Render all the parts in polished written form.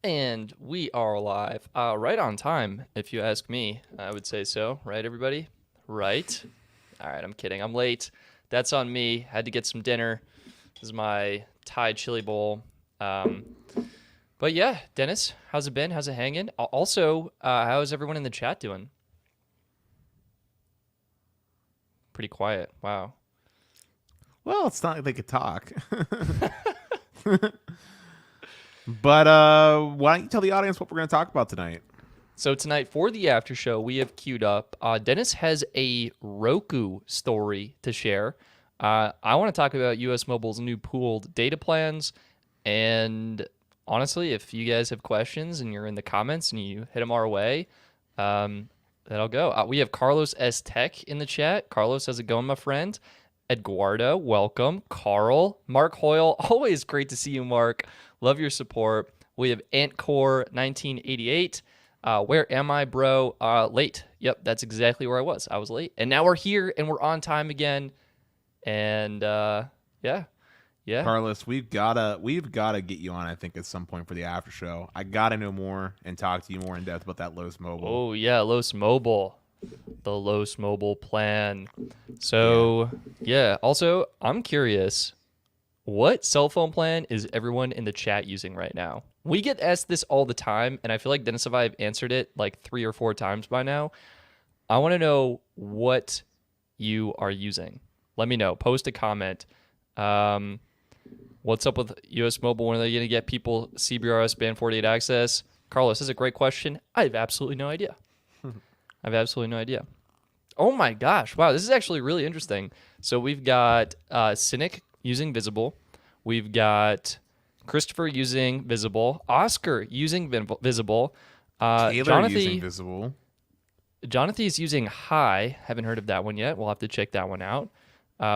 And we are live. Right on time, if you ask me. I would say so. Right, everybody? Right? All right, I'm kidding. I'm late. That's on me. Had to get some dinner. This is my Thai chili bowl. Um, but yeah, Dennis, how's it been? How's it hanging? Also, how's everyone in the chat doing? Pretty quiet. Wow. Well, it's not like they could talk. But why don't you tell the audience what we're going to talk about tonight? So tonight for the after show, we have queued up. Dennis has a Roku story to share. I want to talk about US Mobile's new pooled data plans. And honestly, if you guys have questions and you're in the comments and you hit them our way, that'll go. We have Carlos S. Tech in the chat. Carlos, how's it going, my friend? Eduardo, welcome. Carl, Mark Hoyle, always great to see you, Mark. Love your support. We have Antcore 1988. Where am I, bro? Late. Yep, that's exactly where I was. I was late. And now we're here and we're on time again. And yeah. Carlos, we've gotta get you on, I think, at some point for the after show. I gotta know more and talk to you more in depth about that Los Mobile. Oh yeah, Los Mobile. The Los Mobile plan. So yeah. Also, I'm curious, what cell phone plan is everyone in the chat using right now? We get asked this all the time, and I feel like Dennis and I have answered it like 3 or 4 times by now. I want to know what you are using. Let me know. Post a comment. What's up with US Mobile? When are they going to get people CBRS band 48 access? Carlos, this is a great question. I have absolutely no idea. I have absolutely no idea. Oh my gosh. Wow, this is actually really interesting. So we've got Cynic using Visible. We've got Christopher using Visible. Oscar using Visible. Taylor using Visible. Jonathan is using Hi. Haven't heard of that one yet. We'll have to check that one out.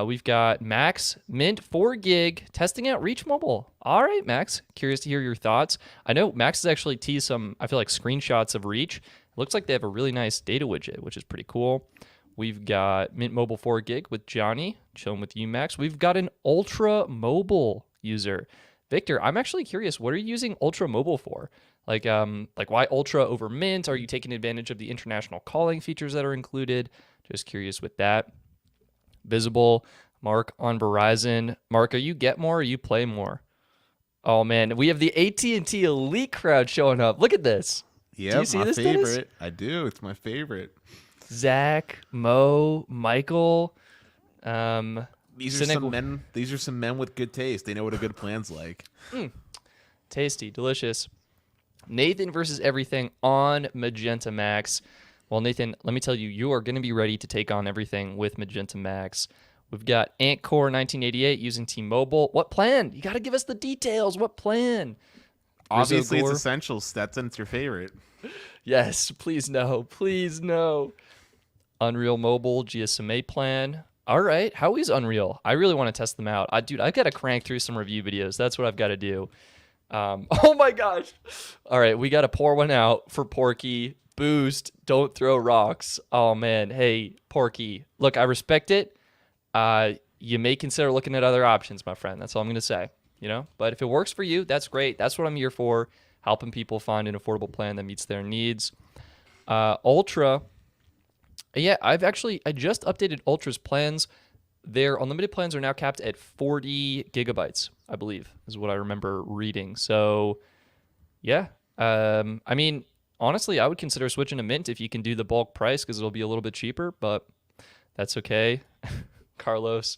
We've got Max, Mint 4 gig, testing out Reach Mobile. All right, Max. Curious to hear your thoughts. I know Max has actually teased some, I feel like, screenshots of Reach. Looks like they have a really nice data widget, which is pretty cool. We've got Mint Mobile 4 gig with Johnny, chilling with you, Max. We've got an Ultra Mobile user. Victor, I'm actually curious, what are you using Ultra Mobile for? Like why Ultra over Mint? Are you taking advantage of the international calling features that are included? Just curious with that. Visible, Mark on Verizon. Mark, are you get more or you play more? Oh man, we have the AT&T Elite crowd showing up. Look at this. Yeah, do you see my this, favorite. Dennis? I do. It's my favorite. Zach, Mo, Michael. These are some men with good taste. They know what a good plan's like. Tasty, delicious. Nathan versus everything on Magenta Max. Well, Nathan, let me tell you, you are going to be ready to take on everything with Magenta Max. We've got Antcore 1988 using T-Mobile. What plan? You got to give us the details. What plan? Obviously, it's essential. Stetson, it's your favorite. Yes, please no. Please no. Unreal Mobile GSMA plan. All right. How is Unreal? I really want to test them out. I've got to crank through some review videos. That's what I've got to do. Oh my gosh. All right. We got to pour one out for Porky. Boost. Don't throw rocks. Oh man. Hey, Porky. Look, I respect it. You may consider looking at other options, my friend. That's all I'm going to say. But if it works for you, that's great. That's what I'm here for, helping people find an affordable plan that meets their needs. Ultra, yeah, I just updated Ultra's plans. Their unlimited plans are now capped at 40 gigabytes, I believe, is what I remember reading. So, yeah, I mean, honestly, I would consider switching to Mint if you can do the bulk price because it'll be a little bit cheaper, but that's okay. Carlos.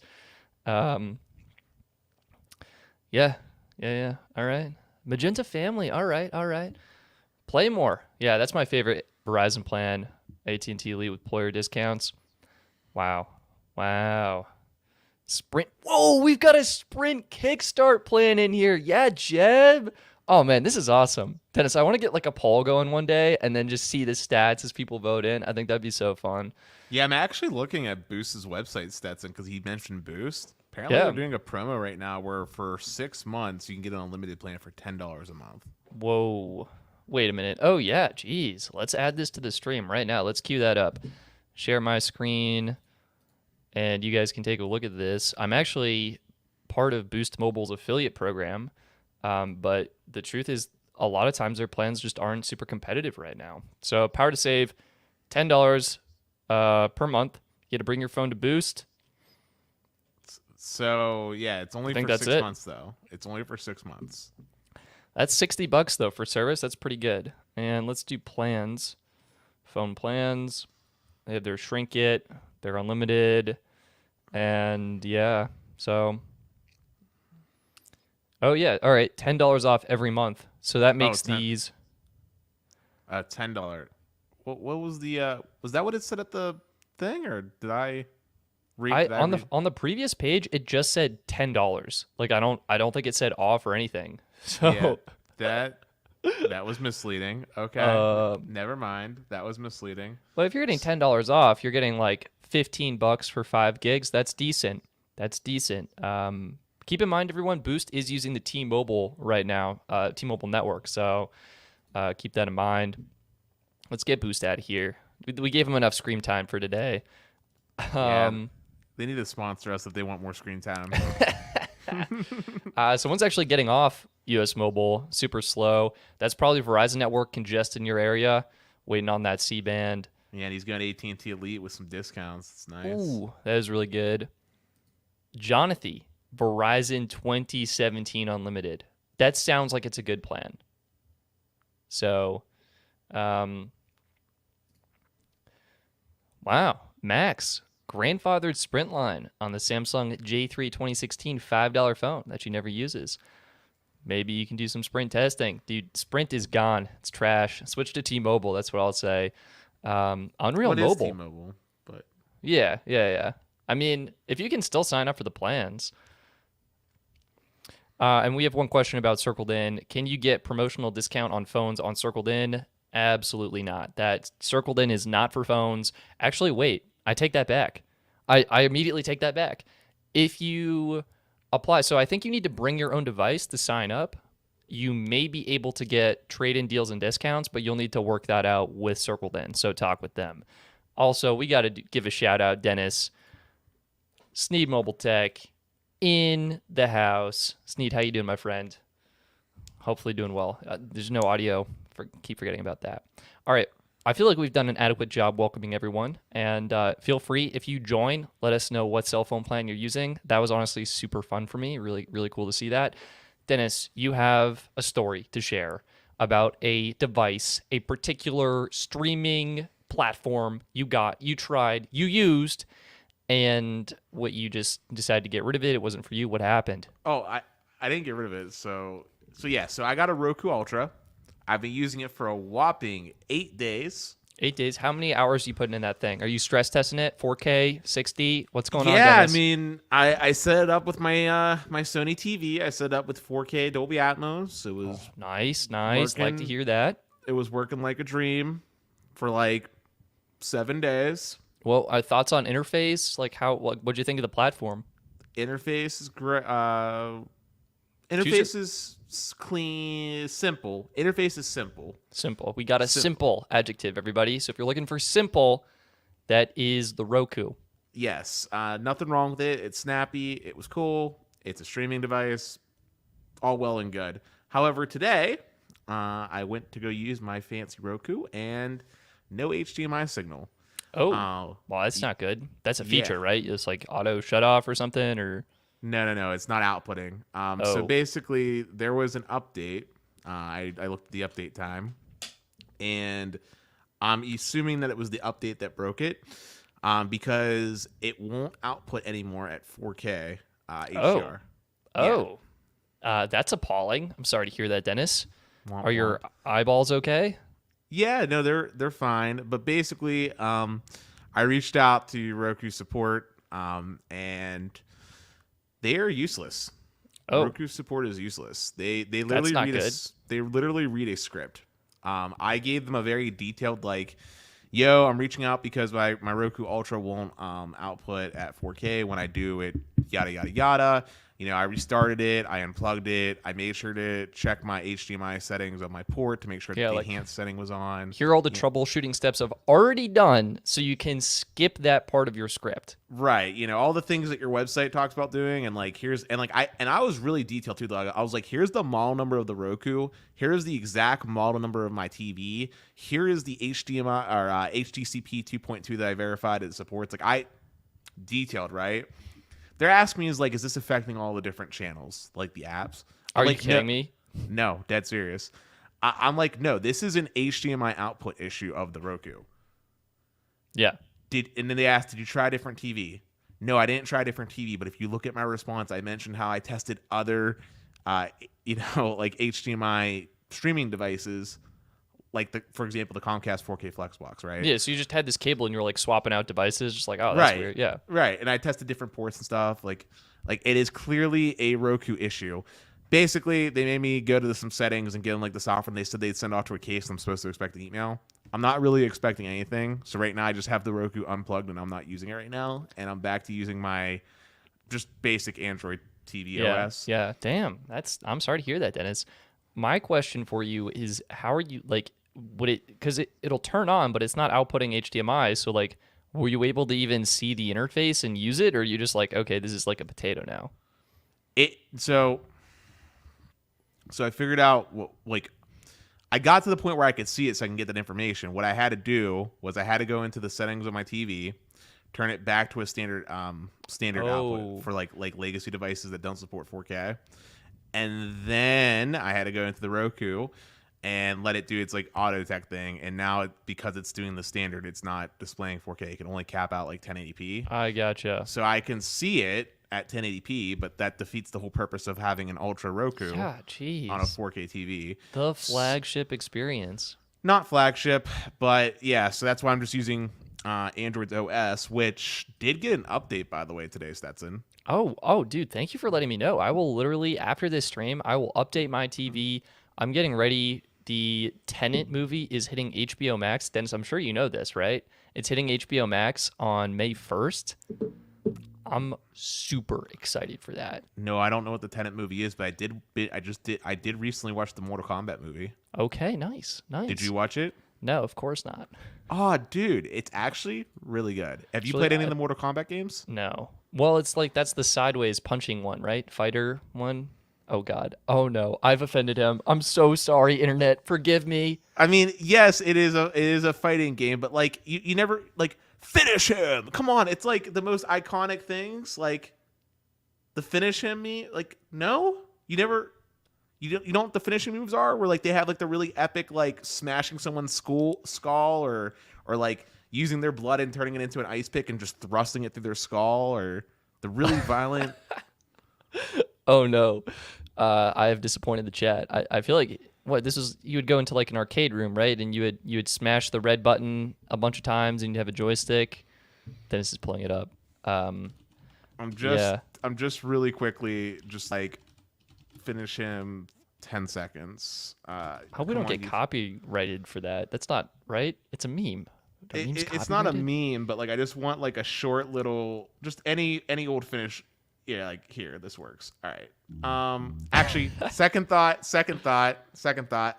Yeah. All right. Magenta Family. All right. Play more. Yeah, that's my favorite Verizon plan. AT&T Elite with employer discounts. Wow. Sprint. Whoa, we've got a Sprint Kickstart plan in here. Yeah, Jeb. Oh man, this is awesome. Dennis, I want to get like a poll going one day and then just see the stats as people vote in. I think that'd be so fun. Yeah, I'm actually looking at Boost's website, Stetson, because he mentioned Boost. Apparently, they're doing a promo right now where for 6 months you can get an unlimited plan for $10 a month. Whoa. Wait a minute. Oh, yeah. Geez. Let's add this to the stream right now. Let's cue that up. Share my screen, and you guys can take a look at this. I'm actually part of Boost Mobile's affiliate program, but the truth is a lot of times their plans just aren't super competitive right now. So power to save, $10 per month. You get to bring your phone to Boost. So yeah, it's only for 6 months though. It's only for 6 months. That's $60 though for service. That's pretty good. And let's do plans. Phone plans. They have their shrink it. They're unlimited. And yeah, so. Oh yeah, all right. $10 off every month. So that makes these. $10. What was the? Was that what it said at the thing, or did I? On the previous page, it just said $10. Like I don't think it said off or anything. So yeah, that was misleading. Okay, never mind. That was misleading. Well, if you're getting $10 off, you're getting like $15 for 5 gigs. That's decent. Keep in mind, everyone, Boost is using the T-Mobile right now, T-Mobile network. So keep that in mind. Let's get Boost out of here. We gave them enough screen time for today. They need to sponsor us if they want more screen time. Someone's actually getting off US Mobile, super slow. That's probably Verizon network congested in your area, waiting on that C-band. Yeah, and he's got AT&T Elite with some discounts. It's nice. Ooh, that is really good. Jonathan, Verizon 2017 Unlimited. That sounds like it's a good plan. So, wow. Max, grandfathered Sprint line on the Samsung J3 2016 $5 phone that she never uses. Maybe you can do some Sprint testing. Dude, Sprint is gone. It's trash. Switch to T-Mobile. That's what I'll say. Unreal Mobile. What is T-Mobile? But Yeah. I mean, if you can still sign up for the plans. And we have one question about Circled In. Can you get promotional discount on phones on Circled In? Absolutely not. That Circled In is not for phones. Actually, wait. I take that back. I immediately take that back. If you apply, so I think you need to bring your own device to sign up. You may be able to get trade-in deals and discounts, but you'll need to work that out with Circled In, so talk with them. Also, we got to give a shout-out, Dennis. Sneed Mobile Tech in the house. Sneed, how you doing, my friend? Hopefully doing well. There's no audio. Keep forgetting about that. All right. I feel like we've done an adequate job welcoming everyone, and feel free, if you join, let us know what cell phone plan you're using. That was honestly super fun for me. Really, really cool to see that. Dennis, you have a story to share about a device, a particular streaming platform you got, you tried, you used, and what you just decided to get rid of it. It wasn't for you. What happened? Oh, I didn't get rid of it. So I got a Roku Ultra. I've been using it for a whopping 8 days. 8 days. How many hours are you putting in that thing? Are you stress testing it? 4K, 60? What's going on? Yeah, Dennis? I mean, I set it up with my my Sony TV. I set it up with 4K Dolby Atmos. It was nice. working. Like to hear that. It was working like a dream for like 7 days. Well, thoughts on interface? Like what'd you think of the platform? Interface is great. Interface is clean, simple. Interface is simple. Simple. We got a simple adjective, everybody. So if you're looking for simple, that is the Roku. Yes. Nothing wrong with it. It's snappy. It was cool. It's a streaming device. All well and good. However, today, I went to go use my fancy Roku and no HDMI signal. Oh, well, that's not good. That's a feature, right? It's like auto shut off or something, or... No. It's not outputting. So basically, there was an update. I looked at the update time, and I'm assuming that it was the update that broke it, because it won't output anymore at 4K HDR. That's appalling. I'm sorry to hear that, Dennis. Are your eyeballs okay? Yeah, no, they're fine. But basically, I reached out to Roku support, and they are useless. Roku support is useless. They literally read a script. I gave them a very detailed I'm reaching out because my Roku Ultra won't output at 4K. When I do it, yada yada yada. I restarted it, I unplugged it, I made sure to check my HDMI settings on my port to make sure that the enhanced setting was on. Here are all the troubleshooting steps I've already done, so you can skip that part of your script. Right, all the things that your website talks about doing, and I was really detailed too. Though I was like, here's the model number of the Roku, here's the exact model number of my TV, here is the HDMI or HDCP 2.2 that I verified it supports. Like I detailed, right? They're asking me is this affecting all the different channels, like the apps? Are you kidding me? No, dead serious. I'm like, no, this is an HDMI output issue of the Roku. Yeah. And then they asked, did you try a different TV? No, I didn't try a different TV. But if you look at my response, I mentioned how I tested other, HDMI streaming devices, for example, the Comcast 4K Flexbox, right? Yeah, so you just had this cable and you were swapping out devices, just oh, that's right. weird. Yeah. Right. And I tested different ports and stuff. Like it is clearly a Roku issue. Basically, they made me go to some settings and get in the software, and they said they'd send off to a case, and I'm supposed to expect an email. I'm not really expecting anything. So right now I just have the Roku unplugged and I'm not using it right now. And I'm back to using my just basic Android TV OS. Yeah. Damn. I'm sorry to hear that, Dennis. My question for you is, how are you because it'll turn on, but it's not outputting HDMI. So were you able to even see the interface and use it? Or are you just okay, this is a potato now? So I figured out I got to the point where I could see it so I can get that information. What I had to do was I had to go into the settings of my TV, turn it back to a standard output for legacy devices that don't support 4K. And then I had to go into the Roku and let it do its auto detect thing. And now because it's doing the standard, it's not displaying 4K. It can only cap out 1080p. I gotcha. So I can see it at 1080p, but that defeats the whole purpose of having an Ultra Roku on a 4K TV. The flagship experience. Not flagship, but yeah, so that's why I'm just using Android's OS, which did get an update, by the way, today, Stetson. Oh, dude, thank you for letting me know. I will literally, after this stream, I will update my TV. I'm getting ready. The Tenet movie is hitting HBO Max. Dennis, I'm sure you know this, right? It's hitting HBO Max on May 1st. I'm super excited for that. No, I don't know what the Tenet movie is, but I did recently watch the Mortal Kombat movie. Okay, nice. Did you watch it? No, of course not. Oh, dude, it's actually really good. Have you played any of the Mortal Kombat games? No. Well, it's that's the sideways punching one, right? Fighter one. Oh God. Oh no, I've offended him. I'm so sorry, internet. Forgive me. I mean, yes, it is a fighting game, but you never finish him. Come on, it's the most iconic things. The finish him no, you never. You don't know what the finishing moves are? Where they have the really epic smashing someone's skull or using their blood and turning it into an ice pick and just thrusting it through their skull, or the really violent. Oh no, I have disappointed the chat. I feel this is, you would go into an arcade room, right? And you would smash the red button a bunch of times and you'd have a joystick. Dennis is pulling it up. I'm just really quickly finish him 10 seconds. I hope we don't get copyrighted for that. That's not right. It's a meme. It's not a meme, but I just want a short little, just any old finish. Yeah, here, this works. All right. Actually, second thought.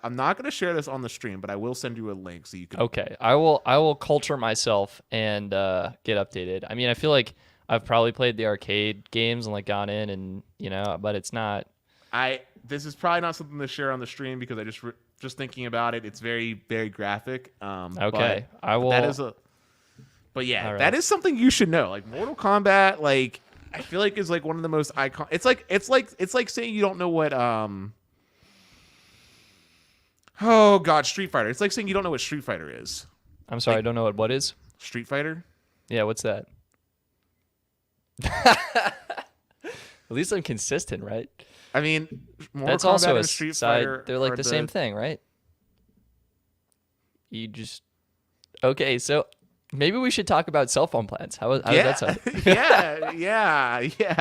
I'm not going to share this on the stream, but I will send you a link so you can. Okay, I will culture myself and get updated. I mean, I feel I've probably played the arcade games and gone in and but it's not. This is probably not something to share on the stream because I just thinking about it. It's very, very graphic. Okay, I will. But yeah, right. That is something you should know. Mortal Kombat, I feel is one of the most iconic. It's like saying you don't know what oh god, Street Fighter. It's like saying you don't know what Street Fighter is. I'm sorry, I don't know what is. Street Fighter? Yeah, what's that? At least I'm consistent, right? I mean, that's Kombat also a Street side. Fighter They're the same thing, right? You just okay. So maybe we should talk about cell phone plans. How does that sound? yeah.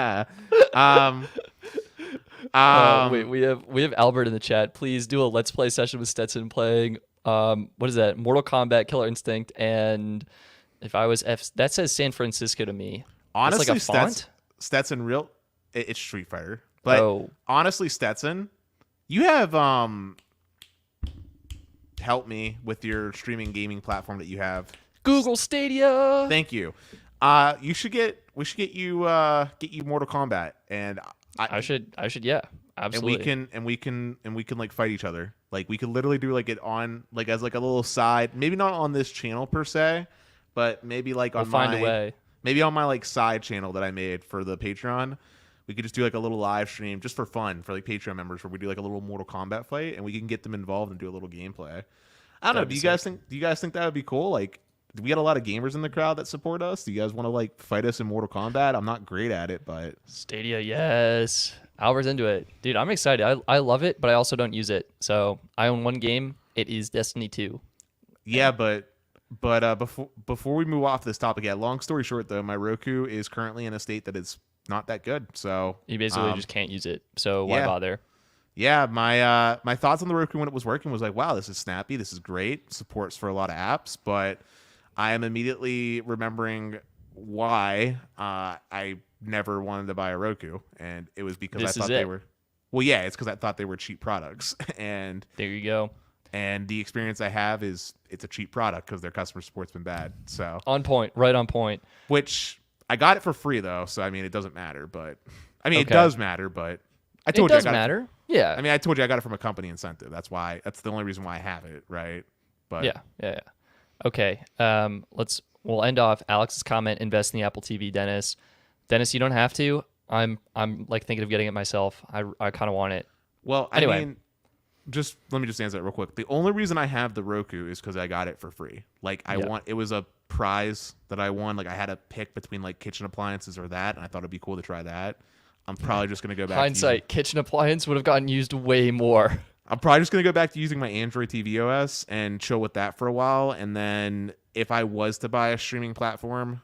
Wait, we have Albert in the chat. Please do a let's play session with Stetson playing. What is that? Mortal Kombat, Killer Instinct, and if I was that says San Francisco to me. Honestly, it's a font. Stetson real. It's Street Fighter. But honestly, Stetson, you have helped me with your streaming gaming platform that you have. Google Stadia. Thank you. We should get you Mortal Kombat, and I should, yeah, absolutely. And we can like fight each other. Like we could literally do like it on like as like a little side, maybe not on this channel per se, but maybe like we'll find a way. Maybe on my like side channel that I made for the Patreon. We could just do like a little live stream just for fun for like Patreon members where we do like a little Mortal Kombat fight and we can get them involved and do a little gameplay. I don't know. Do you guys think that would be cool? Like, we got a lot of gamers in the crowd that support us. Do you guys want to like fight us in Mortal Kombat? I'm not great at it, but Stadia, yes. Albert's into it. Dude, I'm excited. I love it, but I also don't use it. So I own one game. It is Destiny 2. Yeah, but before we move off this topic, yeah, long story short though, my Roku is currently in a state that is not that good. So you basically just can't use it. So why bother? Yeah, my thoughts on the Roku when it was working was like, wow, this is snappy. This is great. Supports for a lot of apps, but I am immediately remembering why I never wanted to buy a Roku, and it was because I thought they were. Well, yeah, it's because I thought they were cheap products, and there you go. And the experience I have is it's a cheap product because their customer support's been bad. So on point, right on point. Which I got it for free though, so I mean it doesn't matter. But I mean it does matter. But I told you it does matter. Yeah. I mean I told you I got it from a company incentive. That's the only reason why I have it, right? But yeah. Okay. We'll end off Alex's comment. Invest in the Apple TV, Dennis. Dennis, you don't have to. I'm like thinking of getting it myself. I kind of want it. Well, anyway. I mean, let me just answer that real quick. The only reason I have the Roku is because I got it for free. Like it was a prize that I won. Like I had to pick between like kitchen appliances or that, and I thought it'd be cool to try that. I'm probably just gonna go back. Hindsight, kitchen appliance would have gotten used way more. I'm probably just gonna go back to using my Android TV OS and chill with that for a while, and then if I was to buy a streaming platform,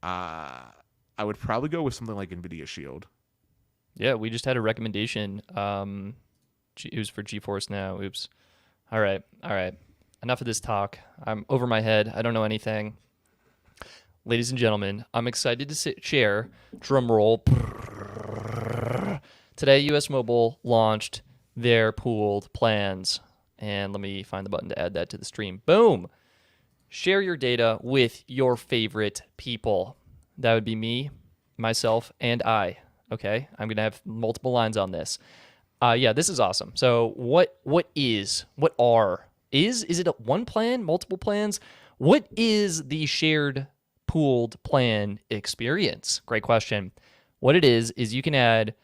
I would probably go with something like Nvidia Shield. Yeah, we just had a recommendation. It was for GeForce Now. Oops. All right. Enough of this talk. I'm over my head. I don't know anything. Ladies and gentlemen, I'm excited to share, drum roll. Today, US Mobile launched their pooled plans. And let me find the button to add that to the stream. Boom. Share your data with your favorite people. That would be me, myself, and I. Okay? I'm going to have multiple lines on this. Yeah, this is awesome. So is it a one plan, multiple plans? What is the shared pooled plan experience? Great question. What it is you can add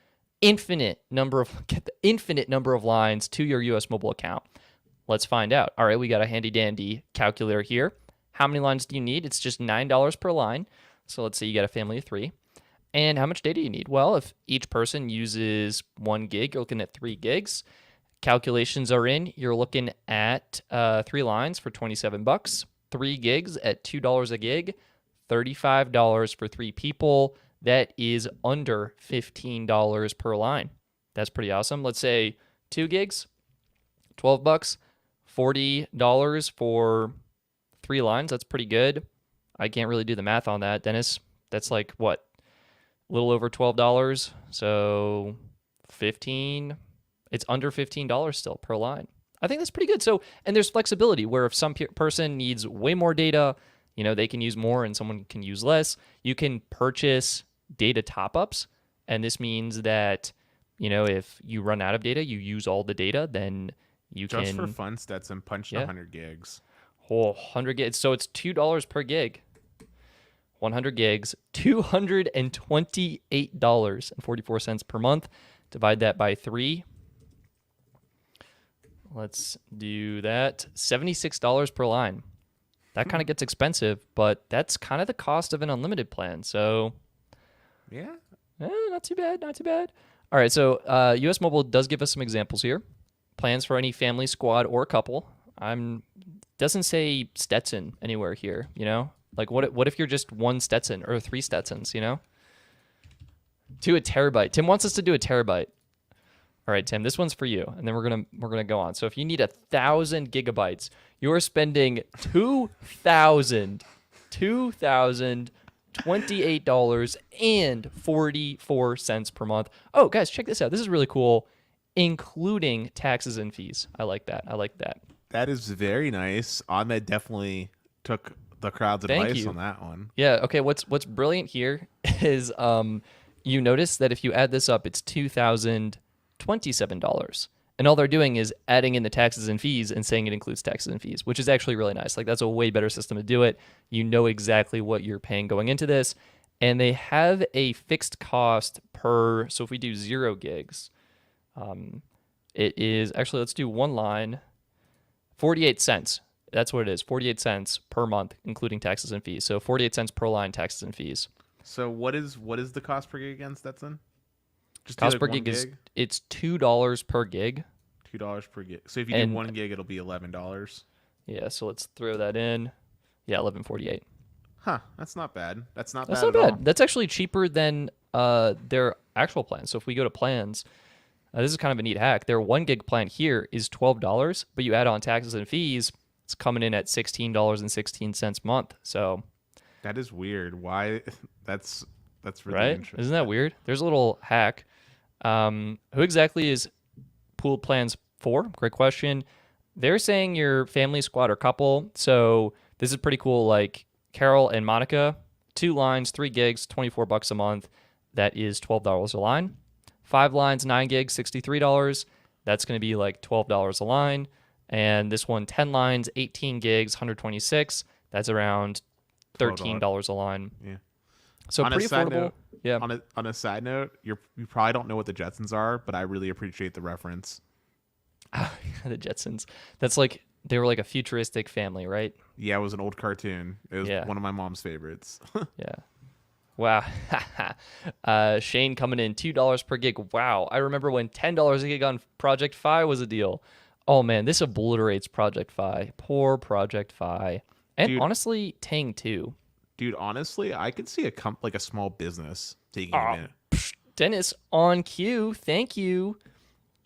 infinite number of lines to your US Mobile account. Let's find out. All right, we got a handy dandy calculator here. How many lines do you need? It's just $9 per line. So let's say you got a family of 3. And how much data you need? Well, if each person uses 1 gig, you're looking at 3 gigs. Calculations are in. You're looking at 3 lines for $27, 3 gigs at $2 a gig, $35 for 3 people. That is under $15 per line. That's pretty awesome. Let's say 2 gigs, $12, $40 for 3 lines. That's pretty good. I can't really do the math on that, Dennis. That's like what? A little over $12, so 15. It's under $15 still per line. I think that's pretty good. So, and there's flexibility where if some person needs way more data, they can use more and someone can use less. You can purchase data top-ups, and this means that, if you run out of data, you use all the data, then you just for fun, Stetson punched 100 gigs. Oh, 100 gigs. So it's $2 per gig. 100 gigs, $228.44 per month. Divide that by 3. Let's do that. $76 per line. That kind of gets expensive, but that's kind of the cost of an unlimited plan. So, yeah, not too bad. All right, so US Mobile does give us some examples here. Plans for any family, squad, or couple. Doesn't say Stetson anywhere here, Like, what if you're just 1 Stetson or 3 Stetsons, To a terabyte. Tim wants us to do a terabyte. All right, Tim, this one's for you, and then we're gonna go on. So if you need 1,000 gigabytes, you're spending $2,000 $28.44 per month. Oh, guys, check this out. This is really cool, including taxes and fees. I like that. That is very nice. Ahmed definitely took the crowd's Thank advice you. on that one. Yeah. Okay. What's brilliant here is you notice that if you add this up, it's $2,027, and all they're doing is adding in the taxes and fees and saying it includes taxes and fees, which is actually really nice. Like, that's a way better system to do it. You know exactly what you're paying going into this, and they have a fixed cost per. So if we do 0 gigs, it is actually, let's do one line, 48 cents. That's what it is, 48 cents per month, including taxes and fees. So 48 cents per line, taxes and fees. So what is the cost per gig again, Stetson? Just Cost per gig is it's $2 per gig. $2 per gig. So if you do 1 gig, it'll be $11. Yeah, so let's throw that in. Yeah, $11.48. Huh, that's not bad. That's not That's bad not at bad. all. That's actually cheaper than their actual plan. So if we go to plans, this is kind of a neat hack. Their 1 gig plan here is $12, but you add on taxes and fees, it's coming in at $16.16 a month. So That is weird. Why? That's really right? interesting. Isn't that weird? There's a little hack. Who exactly is pooled plans for? Great question. They're saying your family, squad, or couple. So this is pretty cool. Like Carol and Monica, 2 lines, 3 gigs, $24 a month. That is $12 a line. 5 lines, 9 gigs, $63. That's going to be like $12 a line. And this one, 10 lines, 18 gigs, $126. That's around $13 a line. Yeah. So On a pretty side affordable. note- Yeah. On a side note, you probably don't know what the Jetsons are, but I really appreciate the reference. The Jetsons. That's like, they were like a futuristic family, right? Yeah, it was an old cartoon. It was Yeah. one of my mom's favorites. Yeah. Wow. Shane coming in $2 per gig. Wow. I remember when $10 a gig on Project Fi was a deal. Oh man, this obliterates Project Fi. Poor Project Fi. And Dude. honestly, Tang too. Dude, honestly, I could see a small business taking a minute. Dennis on cue. Thank you.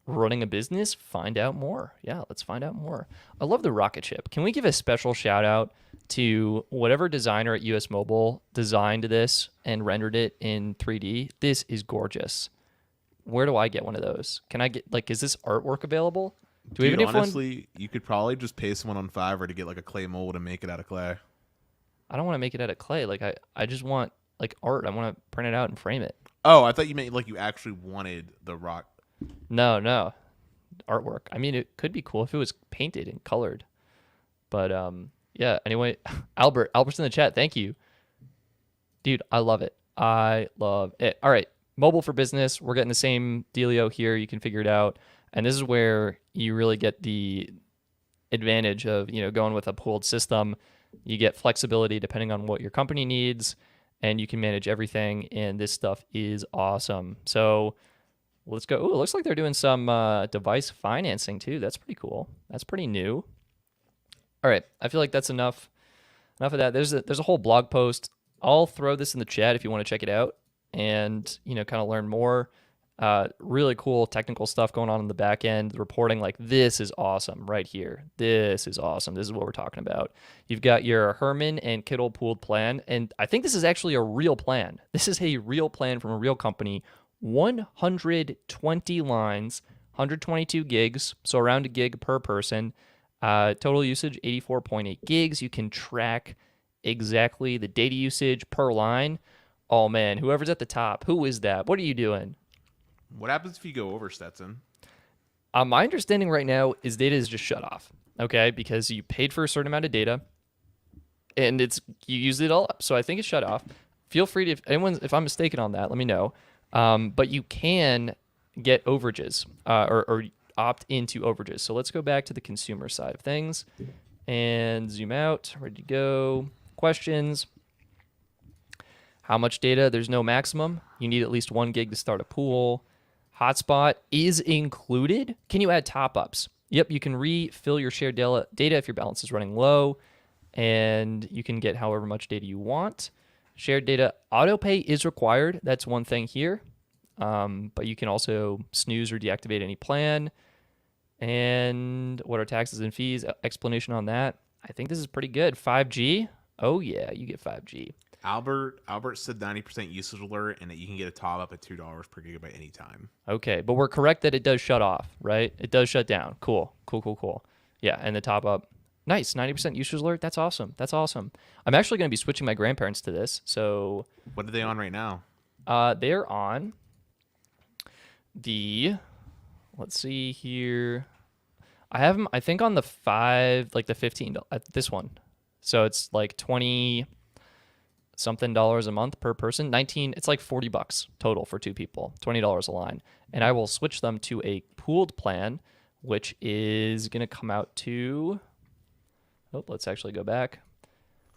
Running a business? Find out more. Yeah, let's find out more. I love the rocket ship. Can we give a special shout out to whatever designer at US Mobile designed this and rendered it in 3D? This is gorgeous. Where do I get one of those? Can I get, like, is this artwork available? Do we Dude, even have one? honestly, you could probably just pay someone on Fiverr to get like a clay mold and make it out of clay. I don't want to make it out of clay. Like, I just want like art. I want to print it out and frame it. Oh, I thought you meant like you actually wanted the rock. No. Artwork. I mean, it could be cool if it was painted and colored. But yeah, anyway, Albert's in the chat. Thank you. Dude, I love it. I love it. All right, mobile for business. We're getting the same dealio here. You can figure it out. And this is where you really get the advantage of, going with a pooled system. You get flexibility depending on what your company needs, and you can manage everything. And this stuff is awesome. So let's go. Ooh, it looks like they're doing some device financing too. That's pretty cool. That's pretty new. All right, I feel like that's enough of that. There's a whole blog post. I'll throw this in the chat if you want to check it out and kind of learn more. Really cool technical stuff going on in the back end. The reporting, like, this is awesome right here. This is awesome. This is what we're talking about. You've got your Herman and Kittle pooled plan, and I think this is actually a real plan. This is a real plan from a real company. 120 lines, 122 gigs, so around a gig per person. Total usage 84.8 gigs. You can track exactly the data usage per line. Oh man, whoever's at the top, who is that? What are you doing? What happens if you go over, Stetson? My understanding right now is data is just shut off, okay? Because you paid for a certain amount of data, and you used it all up. So I think it's shut off. Feel free to, if I'm mistaken on that, let me know. But you can get overages or opt into overages. So let's go back to the consumer side of things and zoom out. Ready to go. Questions. How much data? There's no maximum. You need at least 1 gig to start a pool. Hotspot is included. Can you add top-ups? Yep, you can refill your shared data if your balance is running low, and you can get however much data you want. Shared data autopay is required. That's one thing here, but you can also snooze or deactivate any plan. And what are taxes and fees? Explanation on that. I think this is pretty good. 5G. Oh yeah, you get 5G. Albert said 90% usage alert, and that you can get a top up at $2 per gigabyte anytime. Okay, but we're correct that it does shut off, right? It does shut down. Cool. Yeah, and the top up. Nice, 90% usage alert. That's awesome. I'm actually going to be switching my grandparents to this. So what are they on right now? they're on the, let's see here. I have them, I think, on the 5, like the 15, this one. So it's like 20 something dollars a month per person. 19, it's like $40 total for 2 people, $20 a line. And I will switch them to a pooled plan, which is going to come out to, let's actually go back.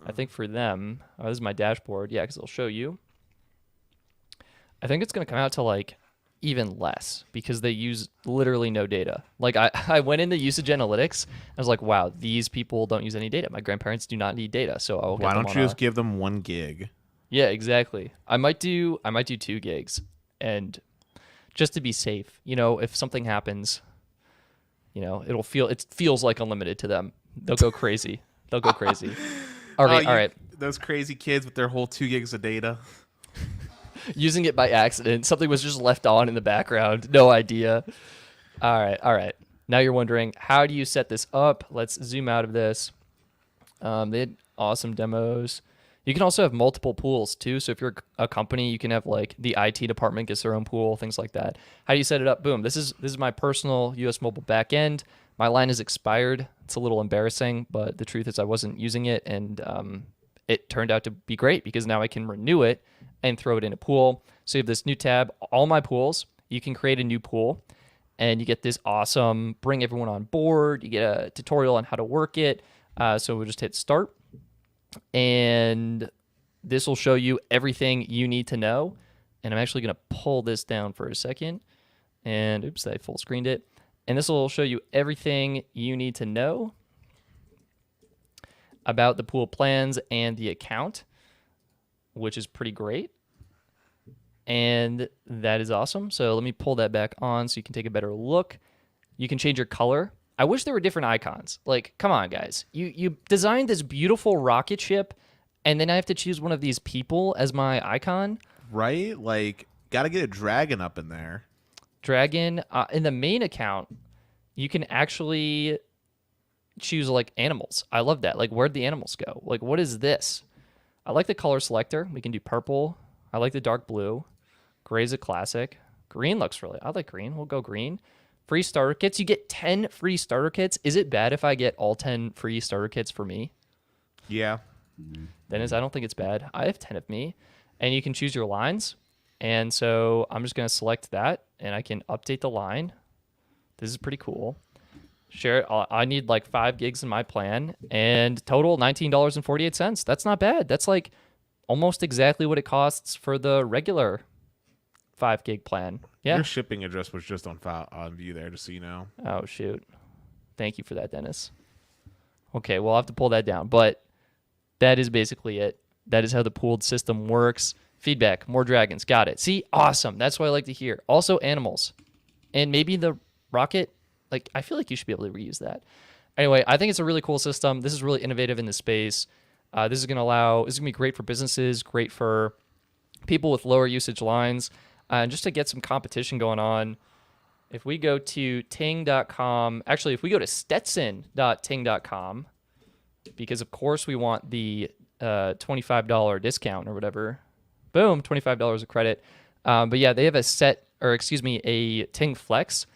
I think for them, this is my dashboard. Yeah, because it'll show you. I think it's going to come out to like even less because they use literally no data. Like I went into usage analytics. I was like, wow, these people don't use any data. My grandparents do not need data. So I'll get Why them don't you just give them 1 gig? Yeah, exactly. I might do 2 gigs, and just to be safe, if something happens, it feels like unlimited to them. They'll go crazy. All right. Those crazy kids with their whole 2 gigs of data. Using it by accident. Something was just left on in the background. No idea. All right. Now you're wondering, how do you set this up? Let's zoom out of this. They had awesome demos. You can also have multiple pools too. So if you're a company, you can have like the IT department gets their own pool, things like that. How do you set it up? Boom. This is my personal US Mobile backend. My line is expired. It's a little embarrassing, but the truth is I wasn't using it, and it turned out to be great because now I can renew it and throw it in a pool. So you have this new tab, all my pools. You can create a new pool, and you get this awesome bring everyone on board. You get a tutorial on how to work it. So we'll just hit start, and this will show you everything you need to know. And I'm actually going to pull this down for a second. And oops, I full screened it. And this will show you everything you need to know about the pool plans and the account, which is pretty great. And that is awesome. So let me pull that back on so you can take a better look. You can change your color. I wish there were different icons. Like, come on, guys. You designed this beautiful rocket ship, and then I have to choose one of these people as my icon? Right? Like, got to get a dragon up in there. Dragon. In the main account, you can actually choose like animals. I love that. Like, where'd the animals go? Like, what is this? I like the color selector. We can do purple. I like the dark blue. Gray's a classic. Green looks I like green. We'll go green. Free starter kits. You get 10 free starter kits. Is it bad if I get all 10 free starter kits for me? Yeah. Dennis, I don't think it's bad. I have 10 of me. And you can choose your lines. And so I'm just going to select that, and I can update the line. This is pretty cool. Share it. I need like 5 gigs in my plan, and total $19.48. That's not bad. That's like almost exactly what it costs for the regular 5 gig plan. Yeah. Your shipping address was just on view there, just so you know. Oh, shoot. Thank you for that, Dennis. Okay, we'll have to pull that down, but that is basically it. That is how the pooled system works. Feedback, more dragons. Got it. See, awesome. That's what I like to hear. Also, animals. And maybe the rocket. Like, I feel like you should be able to reuse that. Anyway, I think it's a really cool system. This is really innovative in the space. This is going to be great for businesses, great for people with lower usage lines, and just to get some competition going on. If we go to ting.com, actually, if we go to stetson.ting.com, because of course we want the $25 discount or whatever. Boom, $25 of credit. But yeah, they have a Ting Flex,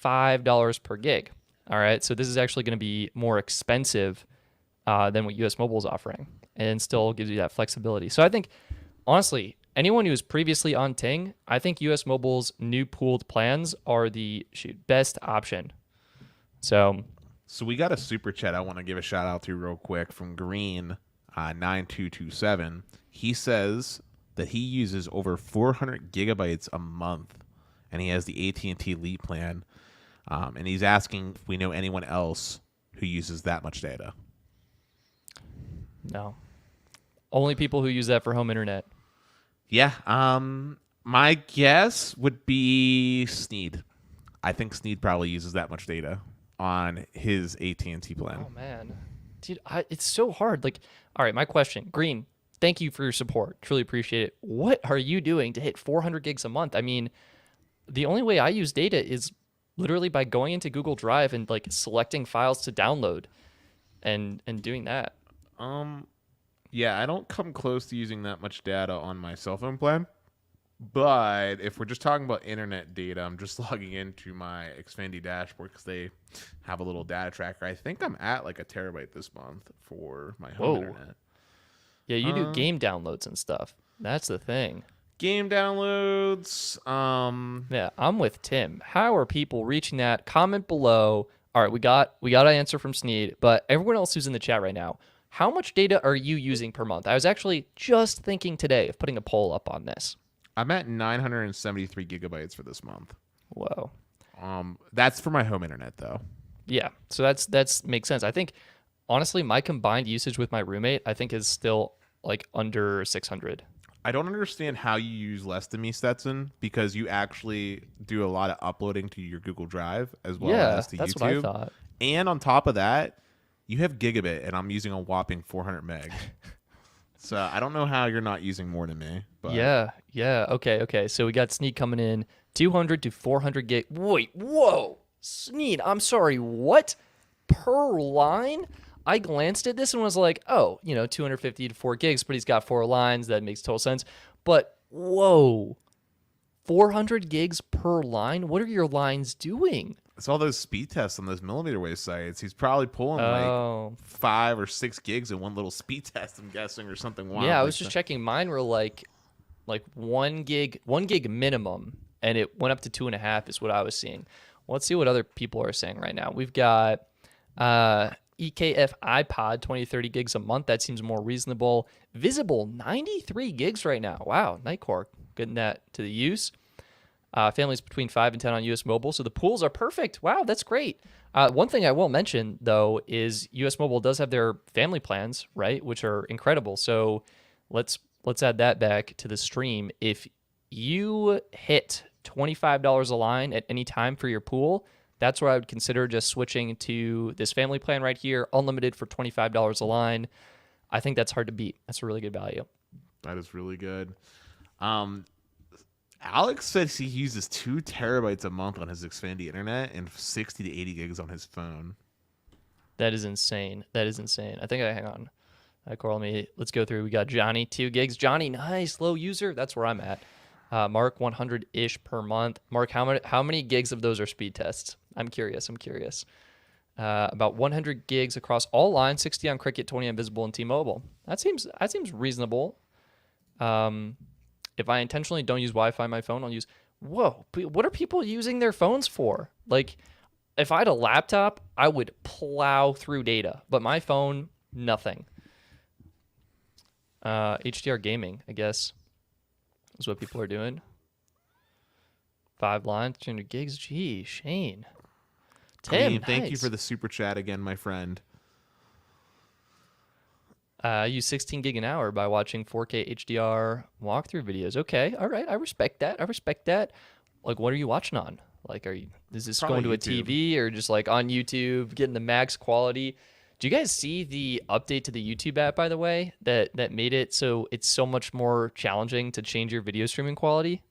$5 per gig. All right, so this is actually going to be more expensive than what US Mobile is offering, and still gives you that flexibility. So I think, honestly, anyone who was previously on Ting, I think US Mobile's new pooled plans are the best option. So we got a super chat I want to give a shout out to real quick from Green 9227. He says that he uses over 400 gigabytes a month, and he has the AT&T Elite plan. And he's asking if we know anyone else who uses that much data. No. Only people who use that for home internet. Yeah. My guess would be Sneed. I think Sneed probably uses that much data on his AT&T plan. Oh, man. Dude, it's so hard. Like, all right, my question. Green, thank you for your support. Truly appreciate it. What are you doing to hit 400 gigs a month? I mean, the only way I use data is literally by going into Google Drive and like selecting files to download and doing that. Yeah, I don't come close to using that much data on my cell phone plan. But if we're just talking about internet data, I'm just logging into my Xfinity dashboard because they have a little data tracker. I think I'm at like a terabyte this month for my home internet. Yeah, you do game downloads and stuff. That's the thing. Game downloads. Yeah, I'm with Tim. How are people reaching that? Comment below. All right, we got an answer from Sneed, but everyone else who's in the chat right now, how much data are you using per month? I was actually just thinking today of putting a poll up on this. I'm at 973 gigabytes for this month. Whoa. That's for my home internet though. Yeah, so that's makes sense. I think honestly, my combined usage with my roommate, I think, is still like under 600. I don't understand how you use less than me, Stetson, because you actually do a lot of uploading to your Google Drive as well as to that's YouTube. what I thought. And on top of that, you have gigabit, and I'm using a whopping 400 meg. So I don't know how you're not using more than me. But Yeah. Okay. So we got Sneed coming in 200 to 400 gig. Wait, whoa, Sneed. I'm sorry. What per line? I glanced at this and was like, oh, 250 to 4 gigs, but he's got 4 lines. That makes total sense. But whoa, 400 gigs per line? What are your lines doing? it's all those speed tests on those millimeter wave sites. He's probably pulling like 5 or 6 gigs in one little speed test, I'm guessing, or something wild. Yeah, I like was just that. checking. Mine were like 1 gig minimum, and it went up to 2.5 is what I was seeing. Let's see what other people are saying right now. We've got EKF iPod 20-30 gigs a month. That seems more reasonable. Visible 93 gigs right now. Wow, Nightcore getting that to the use. Families between 5 and 10 on US Mobile. So the pools are perfect. Wow, that's great. One thing I will mention, though, is US Mobile does have their family plans, right, which are incredible. So let's add that back to the stream. If you hit $25 a line at any time for your pool, that's where I would consider just switching to this family plan right here, unlimited for $25 a line. I think that's hard to beat. That's a really good value. That is really good. Alex says he uses 2 terabytes a month on his Xfinity internet and 60 to 80 gigs on his phone. That is insane. I think hang on. Let's go through. We got Johnny, 2 gigs. Johnny, nice, low user. That's where I'm at. Mark, 100-ish per month. Mark, how many gigs of those are speed tests? I'm curious. About 100 gigs across all lines, 60 on Cricket, 20 on Visible and T-Mobile. That seems reasonable. If I intentionally don't use Wi-Fi on my phone, I'll use... Whoa, what are people using their phones for? Like, if I had a laptop, I would plow through data. But my phone, nothing. HDR gaming, I guess, is what people are doing. 5 lines, 200 gigs. Gee, Shane. Tim, thank you for the super chat again, my friend. I use 16 gig an hour by watching 4K HDR walkthrough videos. Okay, all right, I respect that. Like, what are you watching on? Like, is this Probably going to YouTube. a TV or just like on YouTube, getting the max quality? Do you guys see the update to the YouTube app, by the way, that made it so it's so much more challenging to change your video streaming quality?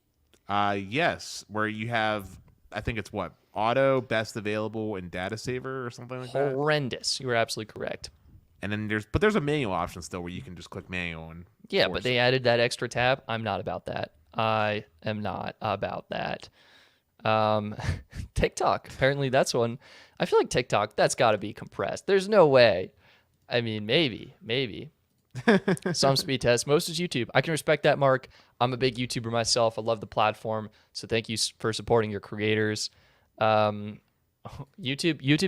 Yes, where you have, I think it's what, auto, best available, and data saver or something like that. Horrendous. You were absolutely correct. And then there's a manual option still where you can just click manual and Yeah, force but they added that extra tab. I'm not about that. I am not about that. TikTok. Apparently that's one. I feel like TikTok, that's got to be compressed. There's no way. I mean, maybe. Some speed tests. Most is YouTube. I can respect that, Mark. I'm a big YouTuber myself. I love the platform. So thank you for supporting your creators. YouTube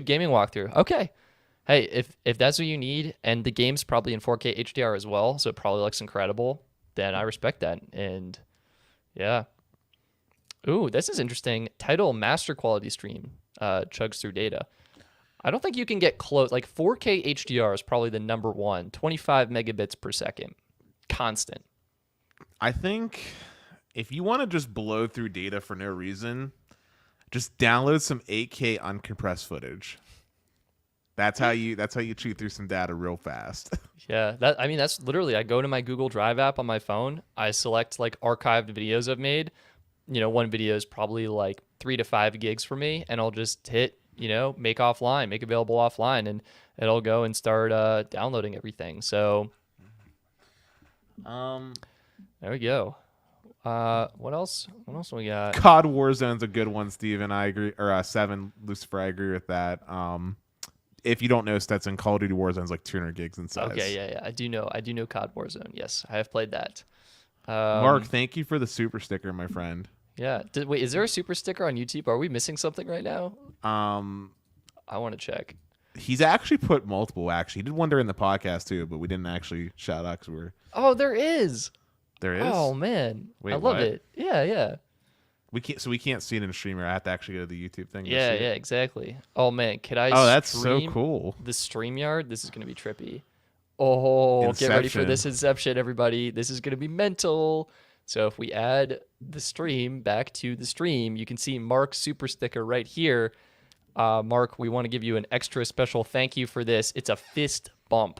gaming walkthrough. Okay. Hey, if that's what you need, and the game's probably in 4K HDR as well, so it probably looks incredible, then I respect that. And yeah. Ooh, this is interesting. Title master quality stream chugs through data. I don't think you can get close. Like 4K HDR is probably the number one, 25 megabits per second, constant. I think if you want to just blow through data for no reason, just download some 8K uncompressed footage. That's how you chew through some data real fast. Yeah, that's literally, I go to my Google Drive app on my phone. I select like archived videos I've made. One video is probably like 3 to 5 gigs for me, and I'll just hit, make available offline, and it'll go and start downloading everything. So there we go. What else? What else we got? COD Warzone's a good one, Steven. I agree. Or 7, Lucifer, I agree with that. If you don't know, Stetson, Call of Duty Warzone's like 200 gigs in size. Okay, yeah. I do know COD Warzone. Yes, I have played that. Mark, thank you for the super sticker, my friend. Yeah. Wait, is there a super sticker on YouTube? Are we missing something right now? I want to check. He's actually put multiple. Actually, he did one during the podcast too, but we didn't actually shout out because we're. Oh, there is. There is. Oh man, wait, I love what? it. Yeah. We can't see it in streamer. I have to actually go to the YouTube thing. Yeah, exactly. Oh man, could I? Oh, that's so cool. The StreamYard. This is gonna be trippy. Oh, Inception. Get ready for this Inception, everybody. This is gonna be mental. So if we add the stream back to the stream, you can see Mark's super sticker right here. Mark, we want to give you an extra special thank you for this. It's a fist bump.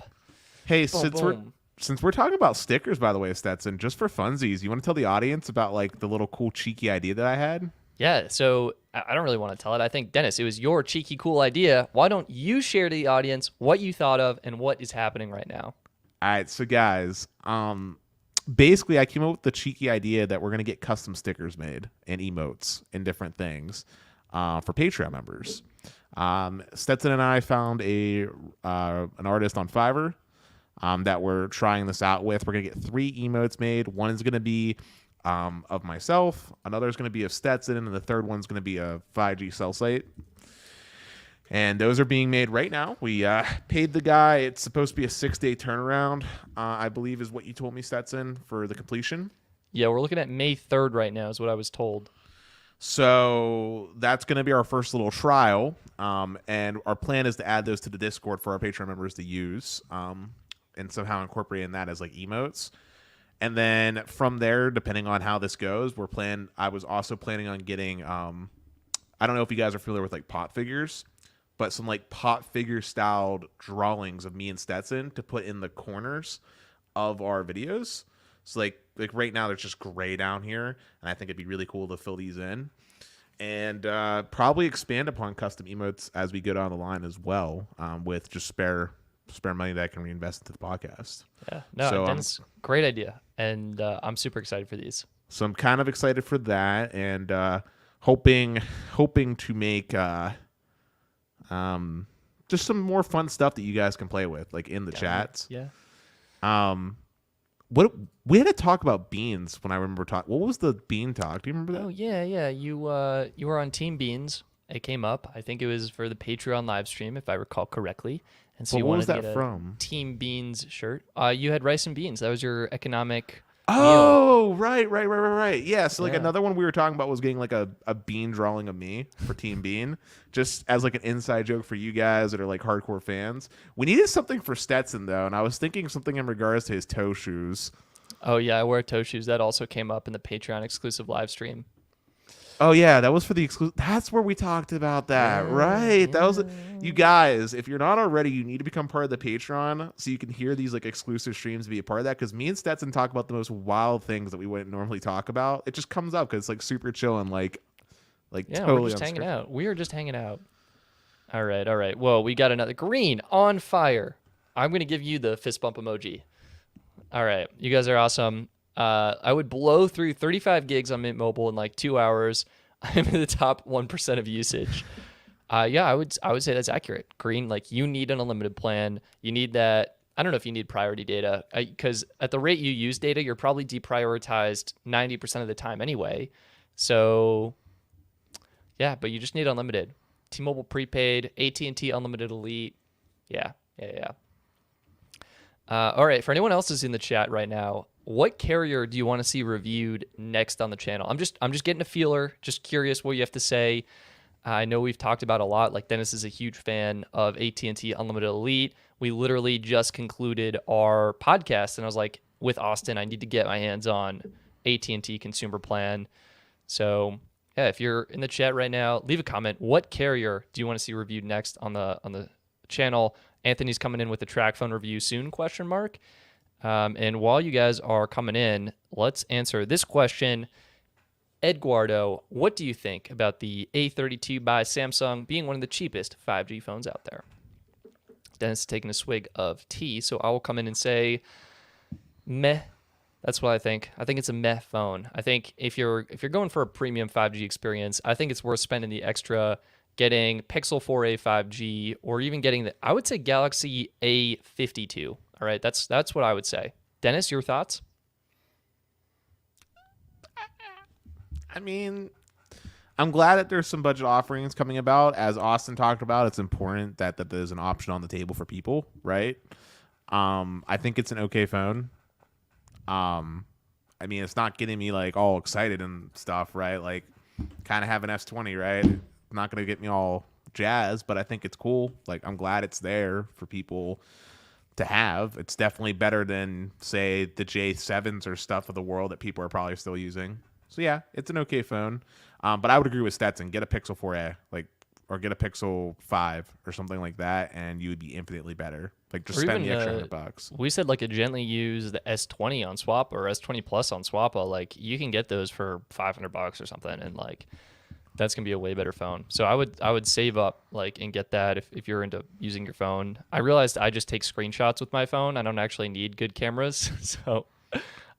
Hey, Boom, since we're talking about stickers, by the way, Stetson, just for funsies, you want to tell the audience about like the little cool cheeky idea that I had? Yeah, so I don't really want to tell it. I think, Dennis, it was your cheeky cool idea. Why don't you share to the audience what you thought of and what is happening right now? All right, so guys, basically I came up with the cheeky idea that we're going to get custom stickers made and emotes and different things for Patreon members. Stetson and I found an artist on Fiverr that we're trying this out with. We're going to get 3 emotes made. One is going to be of myself, another is going to be of Stetson, and the third one's going to be a 5G cell site. And those are being made right now. We paid the guy. It's supposed to be a 6-day turnaround, I believe is what you told me, Stetson, for the completion. Yeah, we're looking at May 3rd right now is what I was told. So that's going to be our first little trial. And our plan is to add those to the Discord for our Patreon members to use and somehow incorporating that as like emotes. And then from there, depending on how this goes, I was also planning on getting, I don't know if you guys are familiar with like pot figures, but some like pot figure styled drawings of me and Stetson to put in the corners of our videos. So like right now there's just gray down here, and I think it'd be really cool to fill these in, and probably expand upon custom emotes as we go down the line as well, with just spare money that I can reinvest into the podcast. Yeah, no, so, that's great idea, and I'm super excited for these. So I'm kind of excited for that, and hoping to make just some more fun stuff that you guys can play with, like in the chats. Yeah. What we had to talk about beans when I remember talking. What was the bean talk? Do you remember that? Oh yeah. You were on Team Beans. It came up. I think it was for the Patreon live stream, if I recall correctly. And so you wanted to get a Team Beans shirt. You had rice and beans. That was your economic. Oh, meal. Right. Yeah. So like another one we were talking about was getting like a bean drawing of me for Team Bean, just as like an inside joke for you guys that are like hardcore fans. We needed something for Stetson though, and I was thinking something in regards to his toe shoes. Oh yeah, I wear toe shoes. That also came up in the Patreon exclusive live stream. Oh yeah, that was for the exclusive. That's where we talked about that, right? Yeah. That was you guys. If you're not already, you need to become part of the Patreon so you can hear these like exclusive streams and be a part of that. Because me and Stetson talk about the most wild things that we wouldn't normally talk about. It just comes up because it's like super chill and like totally. We're just hanging out. We are just hanging out. All right. Well, we got another green on fire. I'm gonna give you the fist bump emoji. All right, you guys are awesome. I would blow through 35 gigs on Mint Mobile in like 2 hours. I'm in the top 1% of usage. Yeah, I would say that's accurate. Green, like you need an unlimited plan. You need that. I don't know if you need priority data because at the rate you use data, you're probably deprioritized 90% of the time anyway. So yeah, but you just need unlimited. T-Mobile prepaid, AT&T unlimited elite. Yeah. All right, for anyone else who's in the chat right now, what carrier do you want to see reviewed next on the channel? I'm just getting a feeler, just curious what you have to say. I know we've talked about a lot. Like Dennis is a huge fan of AT&T Unlimited Elite. We literally just concluded our podcast, and I was like, with Austin, I need to get my hands on AT&T Consumer Plan. So yeah, if you're in the chat right now, leave a comment. What carrier do you want to see reviewed next on the channel. Anthony's coming in with a track phone review soon, ? And while you guys are coming in, let's answer this question. Eduardo, what do you think about the A32 by Samsung being one of the cheapest 5G phones out there? Dennis is taking a swig of tea, so I will come in and say, meh. That's what I think. I think it's a meh phone. I think if you're going for a premium 5G experience, I think it's worth spending the extra getting Pixel 4a 5G or even getting I would say Galaxy A52. All right, that's what I would say. Dennis, your thoughts? I mean, I'm glad that there's some budget offerings coming about. As Austin talked about, it's important that there's an option on the table for people, right? I think it's an okay phone. I mean, it's not getting me like all excited and stuff, right? Like, kind of have an S20, right? Not going to get me all jazzed, but I think it's cool. Like, I'm glad it's there for people to have. It's definitely better than, say, the J7s or stuff of the world that people are probably still using. So yeah, it's an okay phone. But I would agree with Stetson. Get a Pixel 4a, or get a Pixel 5 or something like that, and you would be infinitely better. Like, just spend the extra $100. We said like a gently used the S20 on Swappa or S20 Plus on Swappa. Like, you can get those for $500 or something, and like that's gonna be a way better phone. So I would save up and get that if you're into using your phone. I realized I just take screenshots with my phone. I don't actually need good cameras, so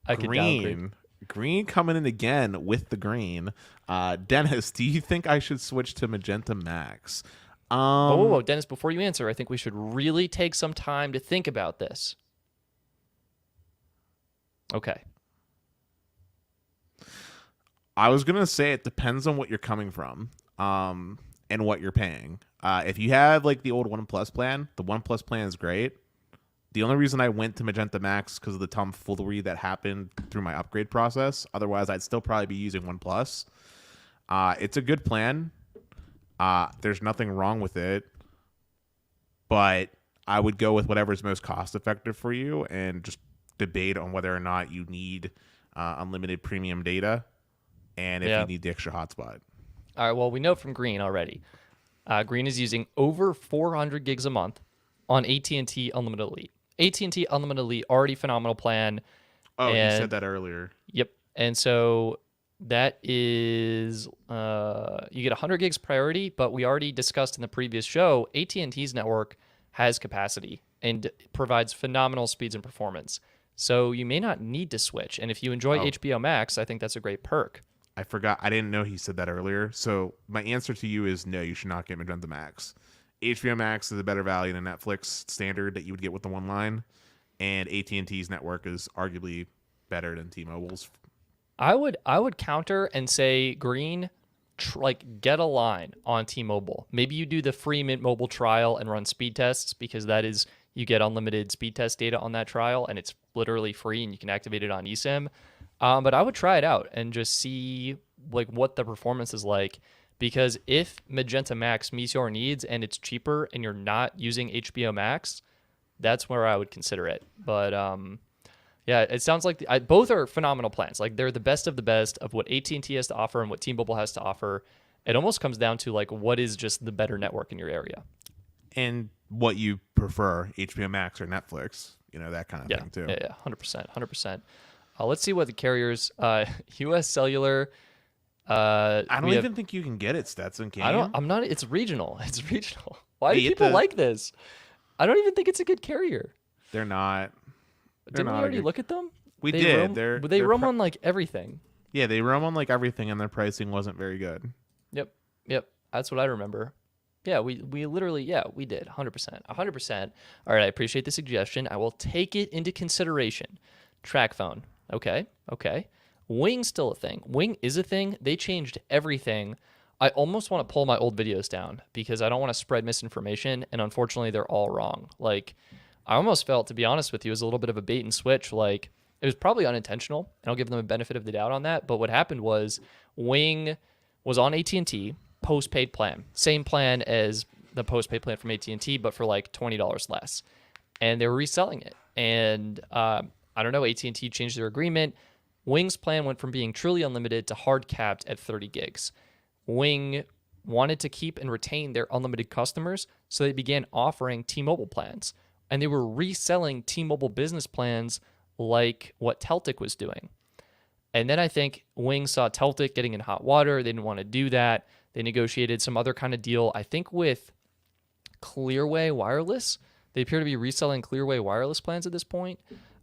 I could downgrade. Green coming in again with the green. Dennis, do you think I should switch to Magenta Max? Whoa, Dennis, before you answer, I think we should really take some time to think about this. Okay. I was going to say it depends on what you're coming from and what you're paying. If you have the old OnePlus plan, the OnePlus plan is great. The only reason I went to Magenta Max because of the tomfoolery that happened through my upgrade process. Otherwise, I'd still probably be using OnePlus. It's a good plan. There's nothing wrong with it. But I would go with whatever's most cost-effective for you and just debate on whether or not you need unlimited premium data and if you need the extra hotspot. All right, well, we know from Green already. Green is using over 400 gigs a month on AT&T Unlimited Elite. AT&T Unlimited Elite, already phenomenal plan. Oh, you said that earlier. Yep. And so that is you get 100 gigs priority, but we already discussed in the previous show, AT&T's network has capacity and provides phenomenal speeds and performance. So you may not need to switch. And if you enjoy HBO Max, I think that's a great perk. I forgot. I didn't know he said that earlier. So my answer to you is no, you should not get Magenta Max. HBO Max is a better value than Netflix standard that you would get with the one line, and AT&T's network is arguably better than T-Mobile's. I would counter and say Green, get a line on T-Mobile. Maybe you do the free Mint Mobile trial and run speed tests because that is you get unlimited speed test data on that trial and it's literally free and you can activate it on eSIM. But I would try it out and just see what the performance is like. Because if Magenta Max meets your needs and it's cheaper and you're not using HBO Max, that's where I would consider it. But yeah, it sounds like both are phenomenal plans. Like, they're the best of the best of what AT&T has to offer and what T-Mobile has to offer. It almost comes down to what is just the better network in your area. And what you prefer, HBO Max or Netflix, that kind of thing too. Yeah, 100%. Let's see what the carriers, US Cellular. I don't even think you can get it, Stetson. Can you? I'm not. It's regional. Why do people like this? I don't even think it's a good carrier. They're not. Didn't we already look at them? We did. They roam on everything. Yeah, they roam on everything, and their pricing wasn't very good. Yep. That's what I remember. Yeah, we literally, we did 100%. All right, I appreciate the suggestion. I will take it into consideration. Track phone. Okay. Wing's still a thing. Wing is a thing. They changed everything. I almost want to pull my old videos down because I don't want to spread misinformation, and unfortunately, they're all wrong. I almost felt, to be honest with you, it was a little bit of a bait and switch. It was probably unintentional, and I'll give them a benefit of the doubt on that. But what happened was Wing was on AT&T postpaid plan, same plan as the postpaid plan from AT&T, but for $20 less, and they were reselling it. And I don't know, AT&T changed their agreement. Wing's plan went from being truly unlimited to hard capped at 30 gigs. Wing wanted to keep and retain their unlimited customers, so they began offering T-Mobile plans. And they were reselling T-Mobile business plans like what Teltic was doing. And then I think Wing saw Teltic getting in hot water. They didn't want to do that. They negotiated some other kind of deal, I think with Clearway Wireless. They appear to be reselling Clearway Wireless plans at this point.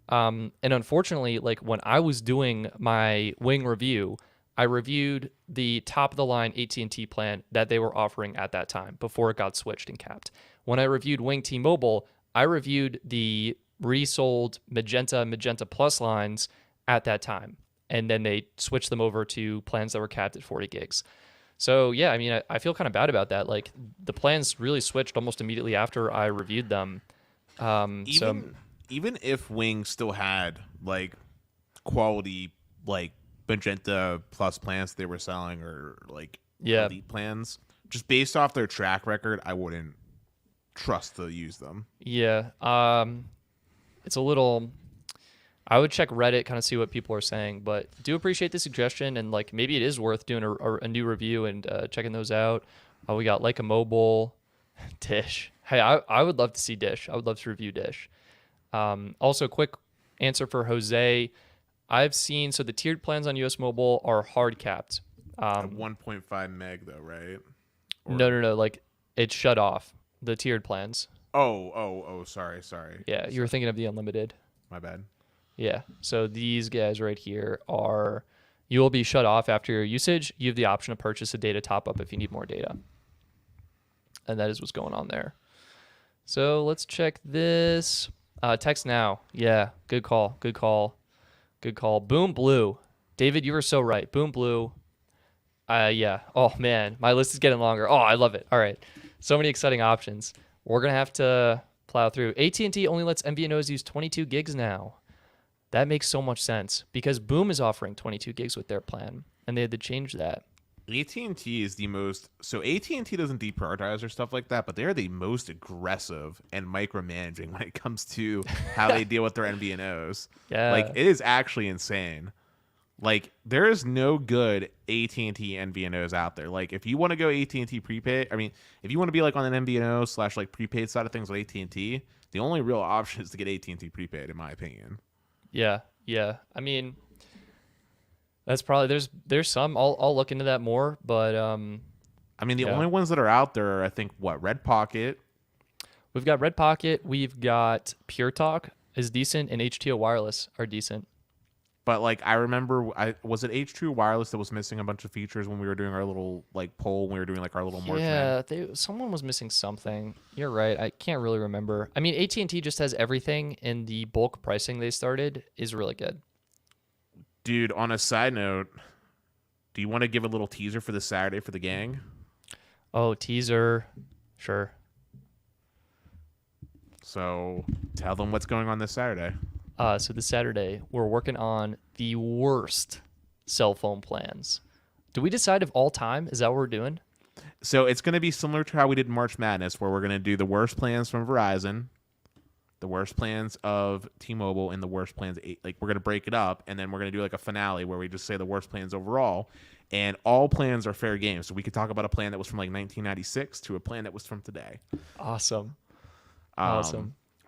And unfortunately, like when I was doing my Wing review, I reviewed the top of the line AT&T plan that they were offering at that time before it got switched and capped. When I reviewed Wing T-Mobile, I reviewed the resold Magenta Plus lines at that time. And then they switched them over to plans that were capped at 40 gigs. So yeah, I mean, I feel kind of bad about that. Like the plans really switched almost immediately after I reviewed them. Even if Wing still had like quality like Magenta Plus plans they were selling or like elite plans, just based off their track record, I wouldn't trust to use them. Yeah. It's a little, I would check Reddit, kind of see what people are saying, but do appreciate the suggestion, and like maybe it is worth doing a new review and checking those out. We got Like a Mobile, Dish. Hey, I would love to see Dish. I would love to review Dish. Also, quick answer for Jose. I've seen, so the tiered plans on US Mobile are hard capped. 1.5 meg though, right? Or... No. Like it's shut off, the tiered plans. Oh, sorry. Yeah, you were thinking of the unlimited. My bad. Yeah, so these guys right here are, you will be shut off after your usage. You have the option to purchase a data top-up if you need more data. And that is what's going on there. So let's check this. Text now. Yeah, good call. Boom Blue. David, you were so right. Boom Blue. Yeah. Oh, man, my list is getting longer. Oh, I love it. All right. So many exciting options. We're going to have to plow through. AT&T only lets MVNOs use 22 gigs now. That makes so much sense because Boom is offering 22 gigs with their plan, and they had to change that. AT&T is the most, so AT&T doesn't deprioritize or stuff like that, but they're the most aggressive and micromanaging when it comes to how they deal with their MVNOs. Yeah. Like, it is actually insane. Like, there is no good AT&T MVNOs out there. Like, if you want to go AT&T prepaid, I mean, if you want to be like on an MVNO / like prepaid side of things with AT&T, the only real option is to get AT&T prepaid, in my opinion. Yeah. I mean, that's probably, there's some. I'll look into that more, but I mean, the only ones that are out there are, I think, Red Pocket. We've got Red Pocket. We've got Pure Talk is decent, and H2O Wireless are decent. But like, I remember, was it H2 Wireless that was missing a bunch of features when we were doing our little like poll? When we were doing like our little March. Yeah, someone was missing something. You're right. I can't really remember. I mean, AT&T just has everything, and the bulk pricing they started is really good. Dude, on a side note, do you want to give a little teaser for this Saturday for the gang? Oh, teaser, sure. So tell them what's going on this Saturday. So this Saturday, we're working on the worst cell phone plans. Do we decide of all time? Is that what we're doing? So it's going to be similar to how we did March Madness, where we're going to do the worst plans from Verizon, the worst plans of T-Mobile, and the worst plans. Like, we're going to break it up, and then we're going to do like a finale where we just say the worst plans overall. And all plans are fair game. So we could talk about a plan that was from like 1996 to a plan that was from today. Awesome.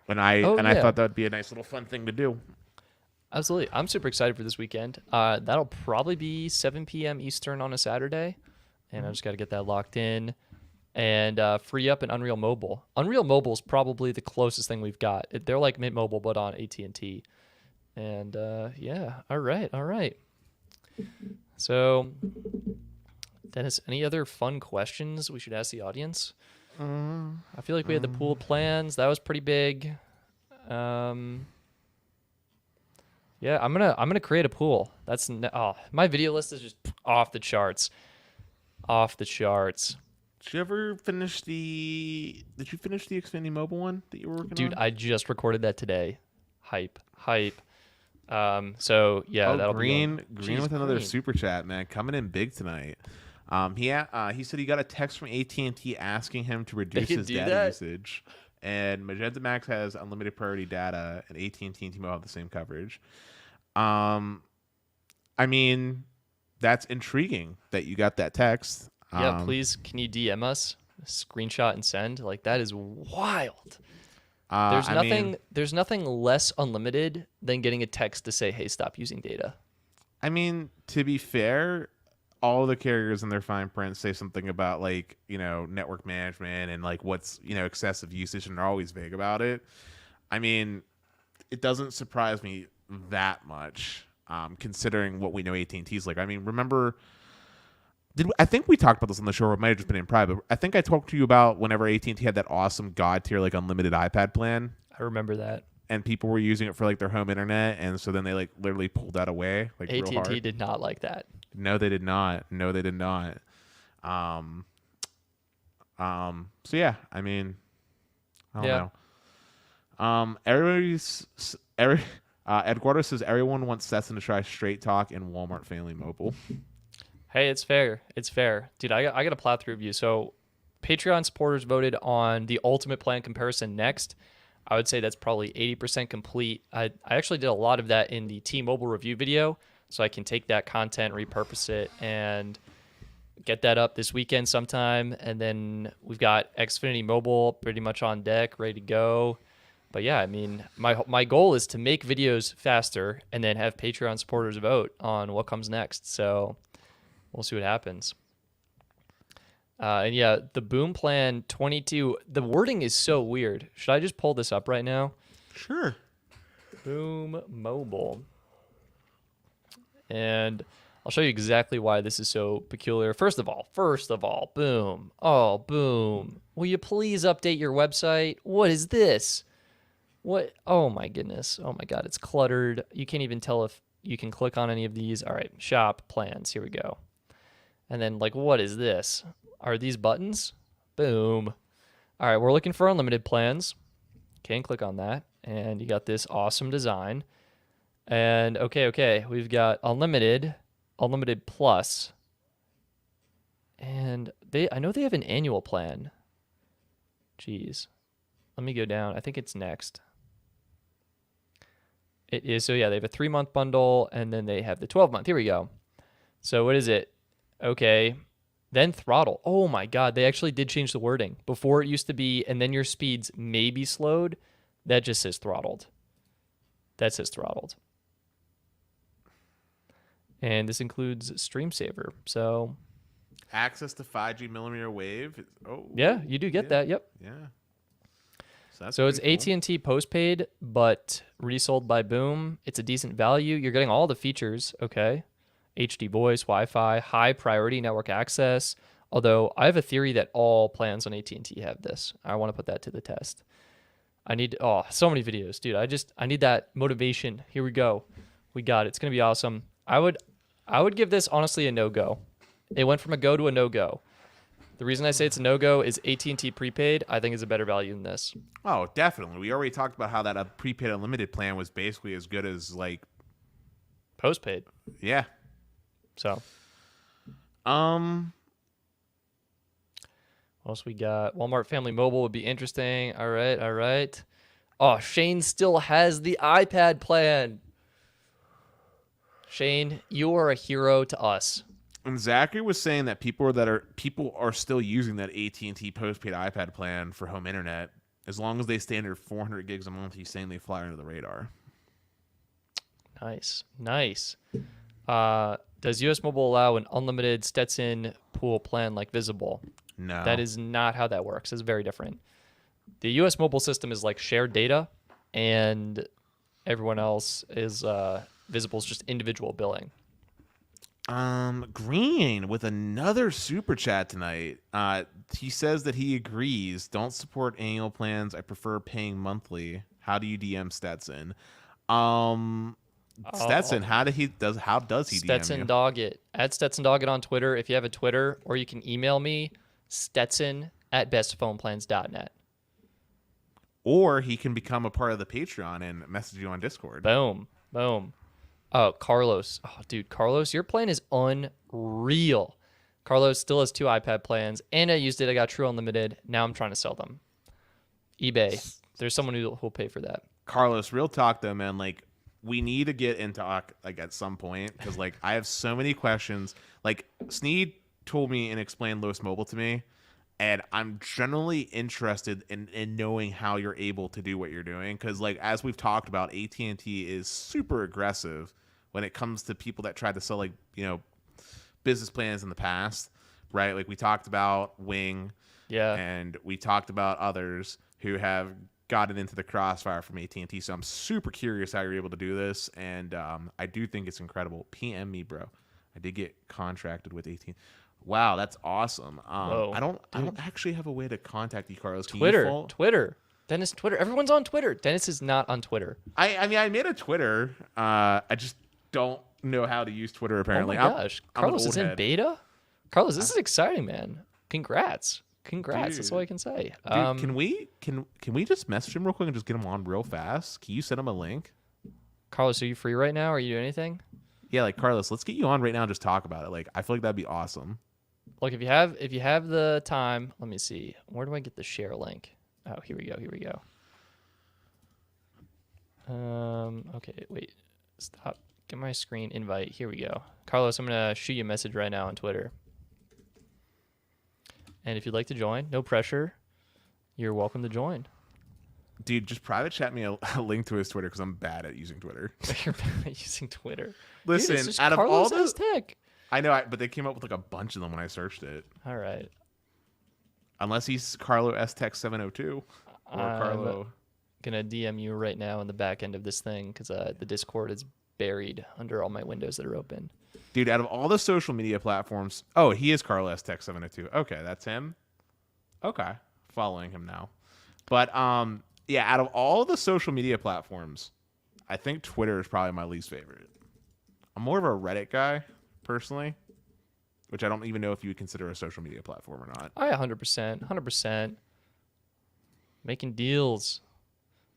And I thought that would be a nice little fun thing to do. Absolutely. I'm super excited for this weekend. That'll probably be 7 p.m. Eastern on a Saturday, and I just got to get that locked in and free up an Unreal Mobile. Unreal Mobile is probably the closest thing we've got. They're like Mint Mobile, but on AT&T. And yeah, all right. So, Dennis, any other fun questions we should ask the audience? I feel like we had the pool plans. That was pretty big. Yeah, I'm gonna create a pool. My video list is just off the charts. Did you ever finish Did you finish the Xfinity Mobile one that you were working on? Dude, I just recorded that today. Hype. So yeah, that'll Green be Green with another super chat, man, coming in big tonight. He said he got a text from AT&T asking him to reduce his data usage. And Magenta Max has unlimited priority data, and AT&T and T-Mobile have the same coverage. I mean, that's intriguing that you got that text. Yeah, please, can you DM us, screenshot and send? Like, that is wild. There's nothing less unlimited than getting a text to say, "Hey, stop using data." I mean, to be fair, all the carriers in their fine print say something about like, network management and like what's, excessive usage, and they're always vague about it. I mean, it doesn't surprise me that much, considering what we know AT&T's like. I mean, remember, I think we talked about this on the show, or it might have just been in private. I think I talked to you about whenever AT&T had that awesome God tier, like unlimited iPad plan. I remember that. And people were using it for like their home internet, and so then they like literally pulled that away, like real hard. AT&T did not like that. No, they did not. No, they did not. So yeah, I mean, I don't know. Eduardo says everyone wants Stetson to try Straight Talk and Walmart Family Mobile. Hey, it's fair. It's fair. Dude, I got to plow through you. So Patreon supporters voted on the ultimate plan comparison next. I would say that's probably 80% complete. I actually did a lot of that in the T-Mobile review video, so I can take that content, repurpose it, and get that up this weekend sometime. And then we've got Xfinity Mobile pretty much on deck, ready to go. But yeah, I mean, my goal is to make videos faster and then have Patreon supporters vote on what comes next. So we'll see what happens. And yeah, the Boom Plan 22, the wording is so weird. Should I just pull this up right now? Sure. Boom Mobile. And I'll show you exactly why this is so peculiar. First of all, Boom. Oh, Boom. Will you please update your website? What is this? What? Oh my goodness. Oh my God, it's cluttered. You can't even tell if you can click on any of these. All right, shop plans. Here we go. And then like, what is this? Are these buttons? Boom. All right, we're looking for unlimited plans. Can click on that. And you got this awesome design. And okay, we've got unlimited plus. And I know they have an annual plan. Jeez. Let me go down. I think it's next. It is. So yeah, they have a 3-month bundle, and then they have the 12-month. Here we go. So what is it? Okay. Then throttle. Oh my God, they actually did change the wording. Before it used to be, and then your speeds may be slowed. That just says throttled. That says throttled. And this includes Stream Saver. So access to 5G millimeter wave. Oh yeah, you do get that. Yep. Yeah. So it's cool. AT&T postpaid, but resold by Boom. It's a decent value. You're getting all the features. Okay. HD voice, Wi-Fi, high priority network access. Although I have a theory that all plans on AT&T have this. I want to put that to the test. I need so many videos, dude. I need that motivation. Here we go. We got it. It's gonna be awesome. I would give this honestly a no-go. It went from a go to a no-go. The reason I say it's a no-go is AT&T prepaid, I think, is a better value than this. Oh, definitely. We already talked about how that a prepaid unlimited plan was basically as good as like postpaid. Yeah. So, what else we got? Walmart Family Mobile would be interesting. All right. Oh, Shane still has the iPad plan. Shane, you are a hero to us. And Zachary was saying that people are still using that AT&T postpaid iPad plan for home internet as long as they stay under 400 gigs a month. He's saying they fly under the radar. Nice. Does US Mobile allow an unlimited Stetson pool plan like Visible? No. That is not how that works. It's very different. The US Mobile system is like shared data, and everyone else is Visible's just individual billing. Green with another super chat tonight. He says that he agrees. Don't support annual plans. I prefer paying monthly. How do you DM Stetson? Stetson, how does he Stetson DM you? Doggett. Add Stetson Doggett on Twitter if you have a Twitter, or you can email me, Stetson@bestphoneplans.net. Or he can become a part of the Patreon and message you on Discord. Boom. Oh, Carlos. Oh, dude, Carlos, your plan is unreal. Carlos still has 2 iPad plans, and I used it. I got True Unlimited. Now I'm trying to sell them. eBay. There's someone who'll pay for that. Carlos, real talk though, man. Like, we need to get into like at some point because like I have so many questions. Like Sneed told me and explained Los Mobile to me, and I'm generally interested in knowing how you're able to do what you're doing, because like as we've talked about, AT&T is super aggressive when it comes to people that try to sell like business plans in the past, right? Like we talked about Wing, and we talked about others who have gotten into the crossfire from AT&T. So I'm super curious how you're able to do this, and I do think it's incredible. PM me, bro. I did get contracted with AT&T. Wow, that's awesome. I don't actually have a way to contact you, Carlos. Twitter. Dennis, Twitter. Everyone's on Twitter. Dennis is not on Twitter. I mean, I made a Twitter. I just don't know how to use Twitter, apparently. Oh my gosh. Carlos is in beta? Carlos, this is exciting, man. Congrats. Dude, that's all I can say. Dude, can we just message him real quick and just get him on real fast? Can you send him a link? Carlos, are you free right now? Are you doing anything? Yeah, like Carlos, let's get you on right now and just talk about it. Like, I feel like that'd be awesome. Look, if you have the time, let me see. Where do I get the share link? Oh, here we go. Okay, wait. Stop. Get my screen invite. Here we go. Carlos, I'm going to shoot you a message right now on Twitter. And if you'd like to join, no pressure. You're welcome to join. Dude, just private chat me a link to his Twitter because I'm bad at using Twitter. You're bad at using Twitter. Listen, dude, out of Carlos all those tech. I know, but they came up with like a bunch of them when I searched it. All right. Unless he's Carlo S Tech 702 or Carlo. Gonna DM you right now in the back end of this thing because the Discord is buried under all my windows that are open. Dude, out of all the social media platforms, oh, he is Carlo S Tech 702. Okay, that's him. Okay, following him now. But yeah, out of all the social media platforms, I think Twitter is probably my least favorite. I'm more of a Reddit guy, personally, which I don't even know if you would consider a social media platform or not. 100%. Making deals.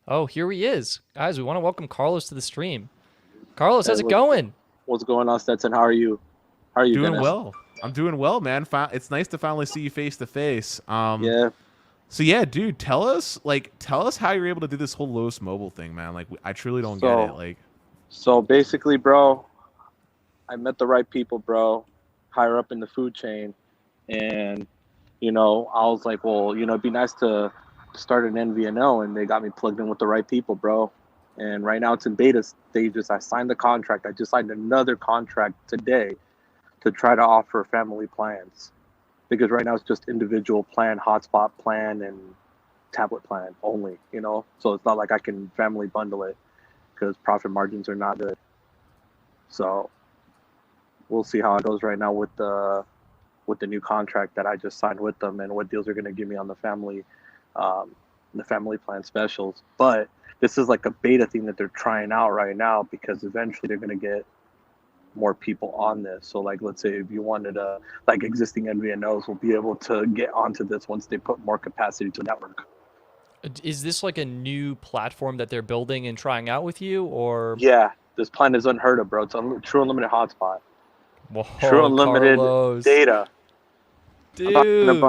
Oh, here he is. Guys, we want to welcome Carlos to the stream. Carlos, how's it going? What's going on, Stetson? How are you? Doing Dennis? well. I'm doing well, man. It's nice to finally see you face to face. Yeah. So yeah, dude, tell us how you're able to do this whole Los Mobile thing, man. Like, I truly don't get it. Like, so basically, bro, I met the right people, bro, higher up in the food chain, and I was like, well, it'd be nice to start an NVNO, and they got me plugged in with the right people, bro. And right now it's in beta stages. I signed the contract. I just signed another contract today to try to offer family plans, because right now it's just individual plan, hotspot plan, and tablet plan only, so it's not like I can family bundle it because profit margins are not good. So we'll see how it goes right now with the new contract that I just signed with them, and what deals are going to give me on the family plan specials. But this is like a beta thing that they're trying out right now, because eventually they're going to get more people on this. So like, let's say if you wanted like existing MVNOs will be able to get onto this once they put more capacity to the network. Is this like a new platform that they're building and trying out with you, or? Yeah, this plan is unheard of, bro. It's true unlimited hotspot. Whoa, true unlimited Carlos. data. Dude.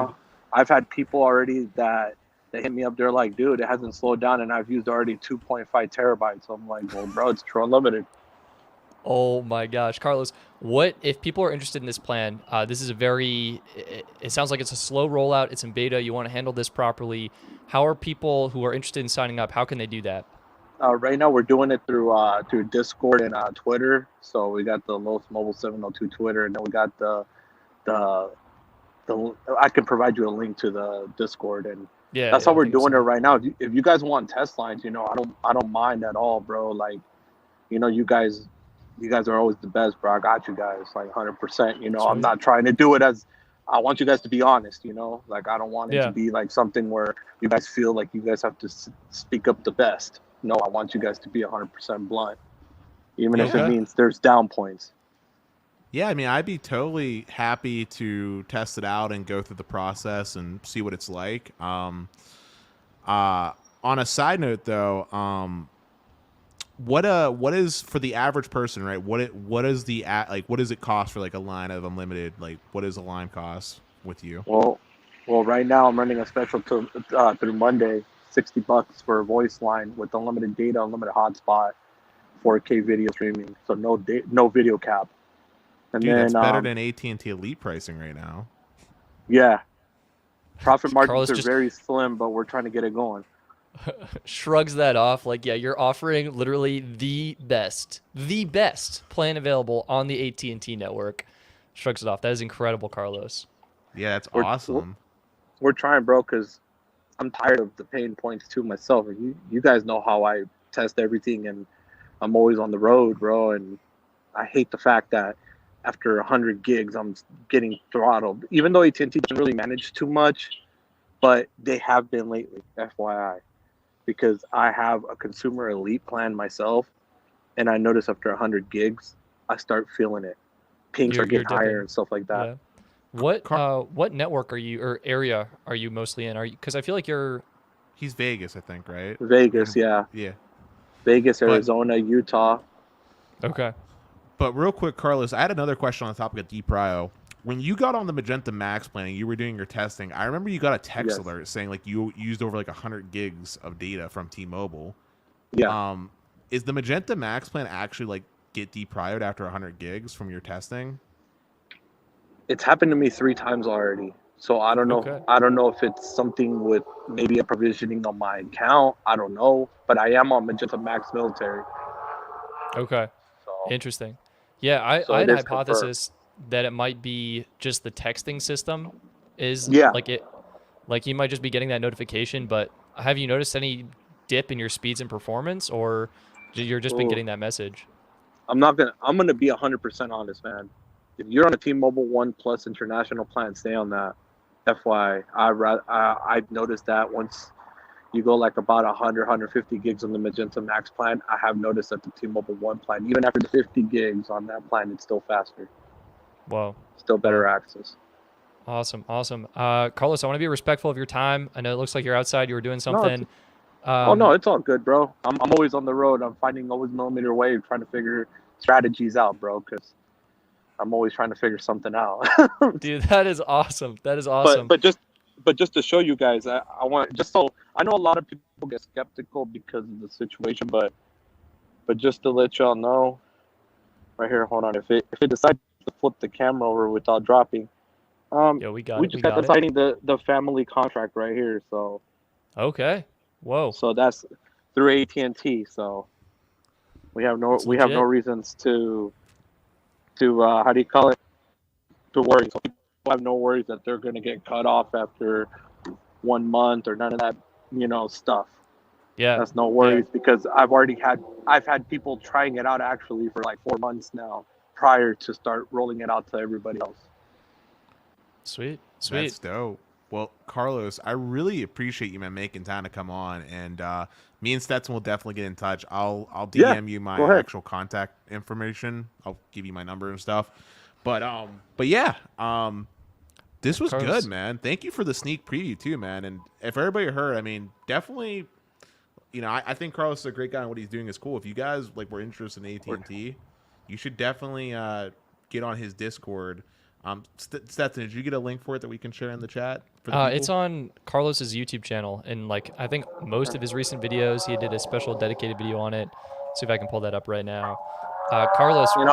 I've had people already that they hit me up. They're like, dude, it hasn't slowed down, and I've used already 2.5 terabytes. So I'm like, well, bro, it's true unlimited. Oh my gosh, Carlos, what if people are interested in this plan? This is it sounds like it's a slow rollout. It's in beta. You want to handle this properly. How are people who are interested in signing up? How can they do that? Right now we're doing it through Discord and Twitter. So we got the Los Mobile 702 Twitter, and then we got the I can provide you a link to the Discord, and that's how we're doing it right now. If you guys want test lines, I don't mind at all, bro. Like, you guys are always the best, bro. I got you guys, like 100%. I'm not trying to do it as, I want you guys to be honest, like I don't want it to be like something where you guys feel like you guys have to speak up the best. No, I want you guys to be 100% blunt, even if it means there's down points. Yeah, I mean, I'd be totally happy to test it out and go through the process and see what it's like. On a side note, though, what is for the average person, right? What does it cost for like a line of unlimited? Like, what does a line cost with you? Well, right now I'm running a special through Monday, $60 for a voice line with unlimited data, unlimited hotspot, 4K video streaming, so no video cap. And Dude, then, that's better than AT&T Elite pricing right now. yeah, profit margins Carlos are just very slim, but we're trying to get it going. shrugs that off like, yeah, you're offering literally the best plan available on the AT&T network. Shrugs it off. That is incredible, Carlos. Yeah, that's We're awesome. we're trying, bro, because I'm tired of the pain points too myself. You guys know how I test everything, and I'm always on the road, bro. And I hate the fact that after 100 gigs, I'm getting throttled. Even though AT&T doesn't really manage too much, but they have been lately, FYI, because I have a consumer elite plan myself, and I notice after 100 gigs, I start feeling it. Pings are You're getting higher dipping. and stuff like that. Yeah. What network are you or area are you mostly in? Are you, because I feel like you're He's Vegas, I think, right? Vegas, yeah. Yeah. Vegas, But Arizona, Utah. okay. But real quick, Carlos, I had another question on the topic of DPRIO. When you got on the Magenta Max plan and you were doing your testing, I remember you got a text Yes. alert saying like you used over like 100 gigs of data from T-Mobile. Yeah. Is the Magenta Max plan actually like get DPRIO'd after 100 gigs from your testing? It's happened to me 3 times already. So I don't know. Okay. I don't know if it's something with maybe a provisioning on my account. I don't know. But I am on Magenta Max Military. Okay. So, Interesting. Yeah, I so had it a is confirmed. hypothesis that it might be just the texting system is Yeah. like you might just be getting that notification, but have you noticed any dip in your speeds and performance, or you're just been Ooh. getting that message? I'm gonna be 100% honest, man. If you're on a T-Mobile One Plus international plan, stay on that. FYI, I've noticed that once you go like about 100, 150 gigs on the Magenta Max plan, I have noticed that the T-Mobile One plan, even after the 50 gigs on that plan, it's still faster, Whoa. still better access. Awesome. Carlos, I want to be respectful of your time. I know it looks like you're outside. You were doing No, something. no, it's all good, bro. I'm always on the road. I'm finding always millimeter wave, trying to figure strategies out, bro, because I'm always trying to figure something out. Dude, that is awesome. That is awesome. But just to show you guys, I want just so I know a lot of people get skeptical because of the situation, but just to let y'all know, right here, hold on. If it decides to flip the camera over without dropping, Yeah, we got we it. just We got got to it. signing the family contract right here. So Okay. Whoa. that's through AT&T. So we have no That's no legit. reasons to how do you call it, to worry. So people have no worries that they're going to get cut off after 1 month or none of that, stuff. Yeah. That's no worries because I've had people trying it out actually for like 4 months now prior to start rolling it out to everybody else. Sweet. That's dope. Well, Carlos, I really appreciate you, man, making time to come on, and me and Stetson will definitely get in touch. I'll DM you my actual contact information. I'll give you my number and stuff. But yeah, this was Carlos, good, man. Thank you for the sneak preview too, man. And if everybody heard, I mean, definitely, I think Carlos is a great guy, and what he's doing is cool. If you guys were interested in AT&T, you should definitely get on his Discord. Stetson, did you get a link for it that we can share in the chat? For the people? it's on Carlos's YouTube channel, and I think most of his recent videos, he did a special dedicated video on it. See if I can pull that up right now. Carlos, we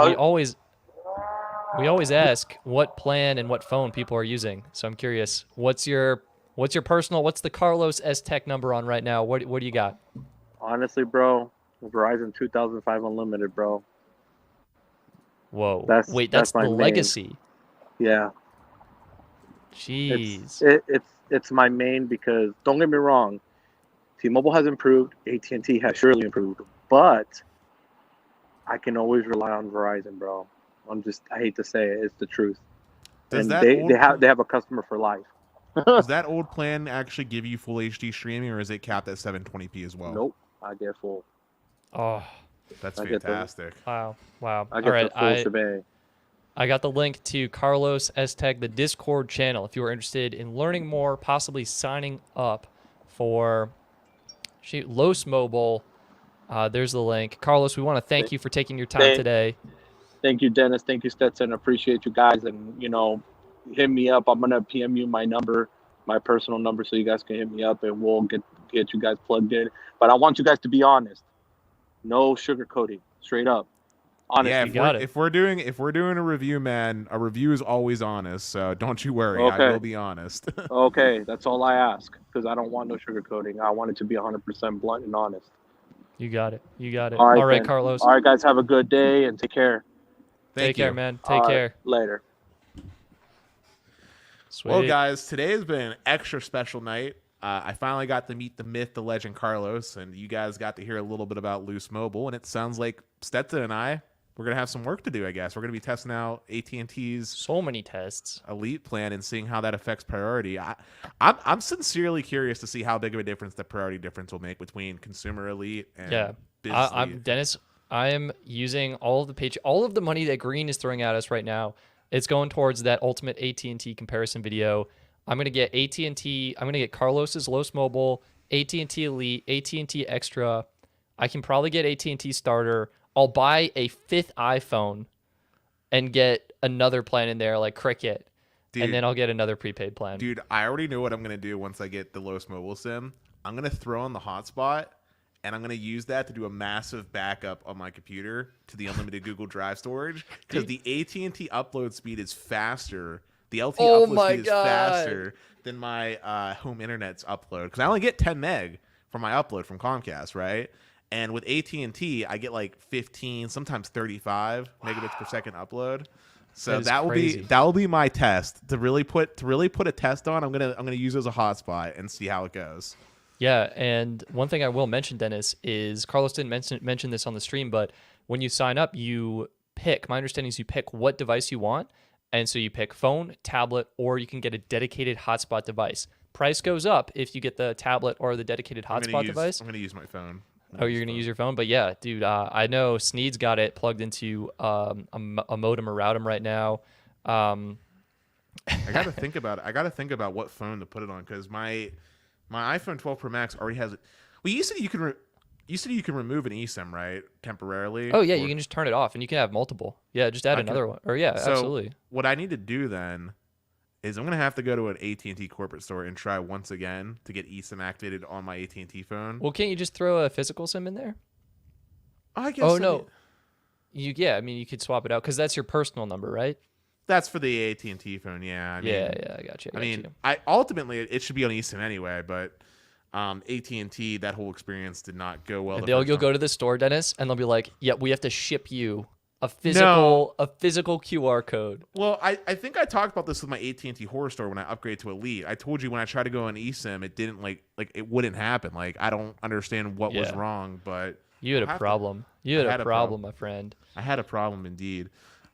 always ask what plan and what phone people are using. So I'm curious, what's your personal? What's the Carlos S Tech number on right now? What do you got? Honestly, bro, Verizon 2005 Unlimited, bro. Whoa. That's the my main. legacy. Yeah. Jeez. It's my main because don't get me wrong, T-Mobile has improved, AT&T has surely improved, but I can always rely on Verizon, bro. I hate to say it, it's the truth. They have a customer for life. Does that old plan actually give you full HD streaming, or is it capped at 720p as well? Nope, I get full. Oh, that's fantastic. Wow. I get the full shebang. I got the link to Carlos S Tech, the Discord channel. If you are interested in learning more, possibly signing up for Los Mobile, there's the link. Carlos, we want to thank you for taking your time today. Thank you, Dennis. Thank you, Stetson. Appreciate you guys. And, hit me up. I'm going to PM you my number, my personal number, so you guys can hit me up and we'll get you guys plugged in. But I want you guys to be honest. No sugarcoating. Straight up. Honestly. Yeah, You got it. if we're doing a review, man, a review is always honest. So don't you worry, I Okay. will be honest. Okay, that's all I ask because I don't want no sugarcoating. I want it to be 100% blunt and honest. You got it. You got it. All right, All right, then. Carlos. All right, guys, have a good day and take care. Thank Take care, you. man. All Take right, care. later. Sweet. Well, guys, today has been an extra special night. I finally got to meet the myth, the legend, Carlos, and you guys got to hear a little bit about Loose Mobile. And it sounds like Stetson and we're gonna have some work to do. I guess we're gonna be testing out AT&T's So many tests. Elite plan and seeing how that affects priority. I'm sincerely curious to see how big of a difference the priority difference will make between consumer Elite and business I'm Elite. Dennis. I am using all of the money that Green is throwing at us right now. It's going towards that ultimate AT&T comparison video. I'm gonna get AT&T. I'm gonna get Carlos's Los Mobile, AT&T Elite, AT&T Extra. I can probably get AT&T Starter. I'll buy a 5th iPhone and get another plan in there like Cricket, and then I'll get another prepaid plan. Dude, I already know what I'm gonna do once I get the Los Mobile SIM. I'm gonna throw on the hotspot, and I'm gonna use that to do a massive backup on my computer to the unlimited Google Drive storage because the AT&T upload speed is faster. The LTE upload speed is faster than my home internet's upload because I only get 10 meg for my upload from Comcast, right? And with AT&T, I get like 15, sometimes 35 megabits per second upload. So that will be my test to really put a test on. I'm gonna use it as a hotspot and see how it goes. Yeah, and one thing I will mention, Dennis, is Carlos didn't mention this on the stream, but when you sign up, you pick. My understanding is you pick what device you want, and so you pick phone, tablet, or you can get a dedicated hotspot device. Price goes up if you get the tablet or the dedicated hotspot device. I'm gonna use my phone. Oh, you're going to use your phone? But yeah, dude, I know Sneed's got it plugged into a modem or route right now. I got to think about it. I got to think about what phone to put it on because my iPhone 12 Pro Max already has it. Well, you said you can remove an eSIM, right? Temporarily. Oh yeah, you can just turn it off and you can have multiple. Yeah, just add another one. Or yeah, so absolutely. What I need to do then is I'm gonna have to go to an AT&T corporate store and try once again to get eSIM activated on my AT&T phone. Well, can't you just throw a physical SIM in there? I guess. Oh no. You could swap it out because that's your personal number, right? That's for the AT&T phone, yeah. I got you. I mean, ultimately it should be on eSIM anyway, but AT&T, that whole experience did not go well. You'll go to the store, Dennis, and they'll be like, "Yeah, we have to ship you a physical QR code." Well, I think I talked about this with my AT&T horror store when I upgraded to Elite. I told you when I tried to go on eSIM, it didn't like it wouldn't happen. Like I don't understand what was wrong, but you had a problem. You had a problem, my friend. I had a problem indeed.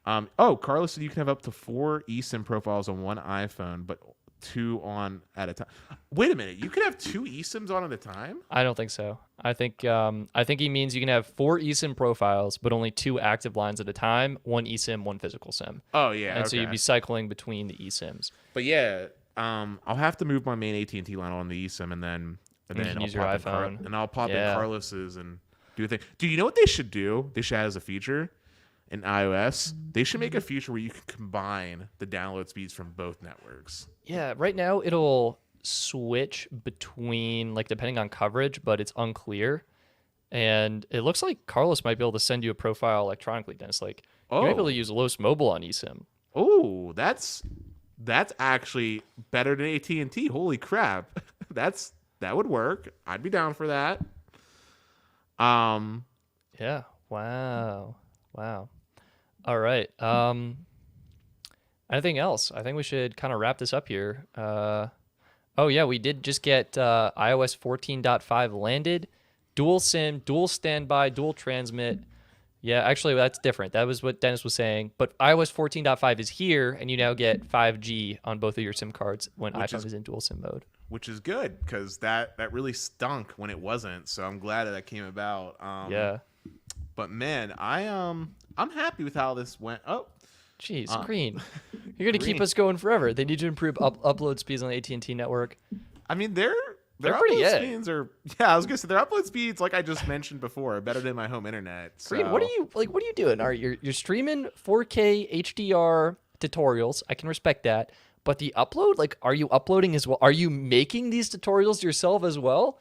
Carlos said you can have up to 4 eSIM profiles on one iPhone, but 2 on at a time. Wait a minute, you can have 2 eSIMs on at a time? I don't think so. I think he means you can have 4 eSIM profiles, but only 2 active lines at a time. 1 eSIM, 1 physical SIM. Oh yeah, and so you'd be cycling between the eSIMs. But yeah, I'll have to move my main AT&T line on the eSIM, and then I'll use your iPhone, and I'll pop in Carlos's and do a thing. Do you know what they should do? They should have as a feature in iOS. They should make a feature where you can combine the download speeds from both networks. Yeah, right now it'll switch between depending on coverage, but it's unclear. And it looks like Carlos might be able to send you a profile electronically, Dennis. You might be able to use Los Mobile on eSIM. Oh, that's actually better than AT&T. Holy crap. That would work. I'd be down for that. Yeah. Wow. All right. Anything else? I think we should kind of wrap this up here. We did just get iOS 14.5 landed. Dual SIM, dual standby, dual transmit. Yeah, actually, that's different. That was what Dennis was saying. But iOS 14.5 is here, and you now get 5G on both of your SIM cards when iPhone is in dual SIM mode. Which is good, because that really stunk when it wasn't. So I'm glad that came about. Yeah. But man, I'm happy with how this went. Oh, jeez, Green, you're gonna keep us going forever. They need to improve upload speeds on the AT&T network. I mean, their pretty upload speeds are. Yeah, I was gonna say their upload speeds, like I just mentioned before, are better than my home internet. So. Green, what are you doing? You're streaming 4K HDR tutorials. I can respect that, but the upload, are you uploading as well? Are you making these tutorials yourself as well?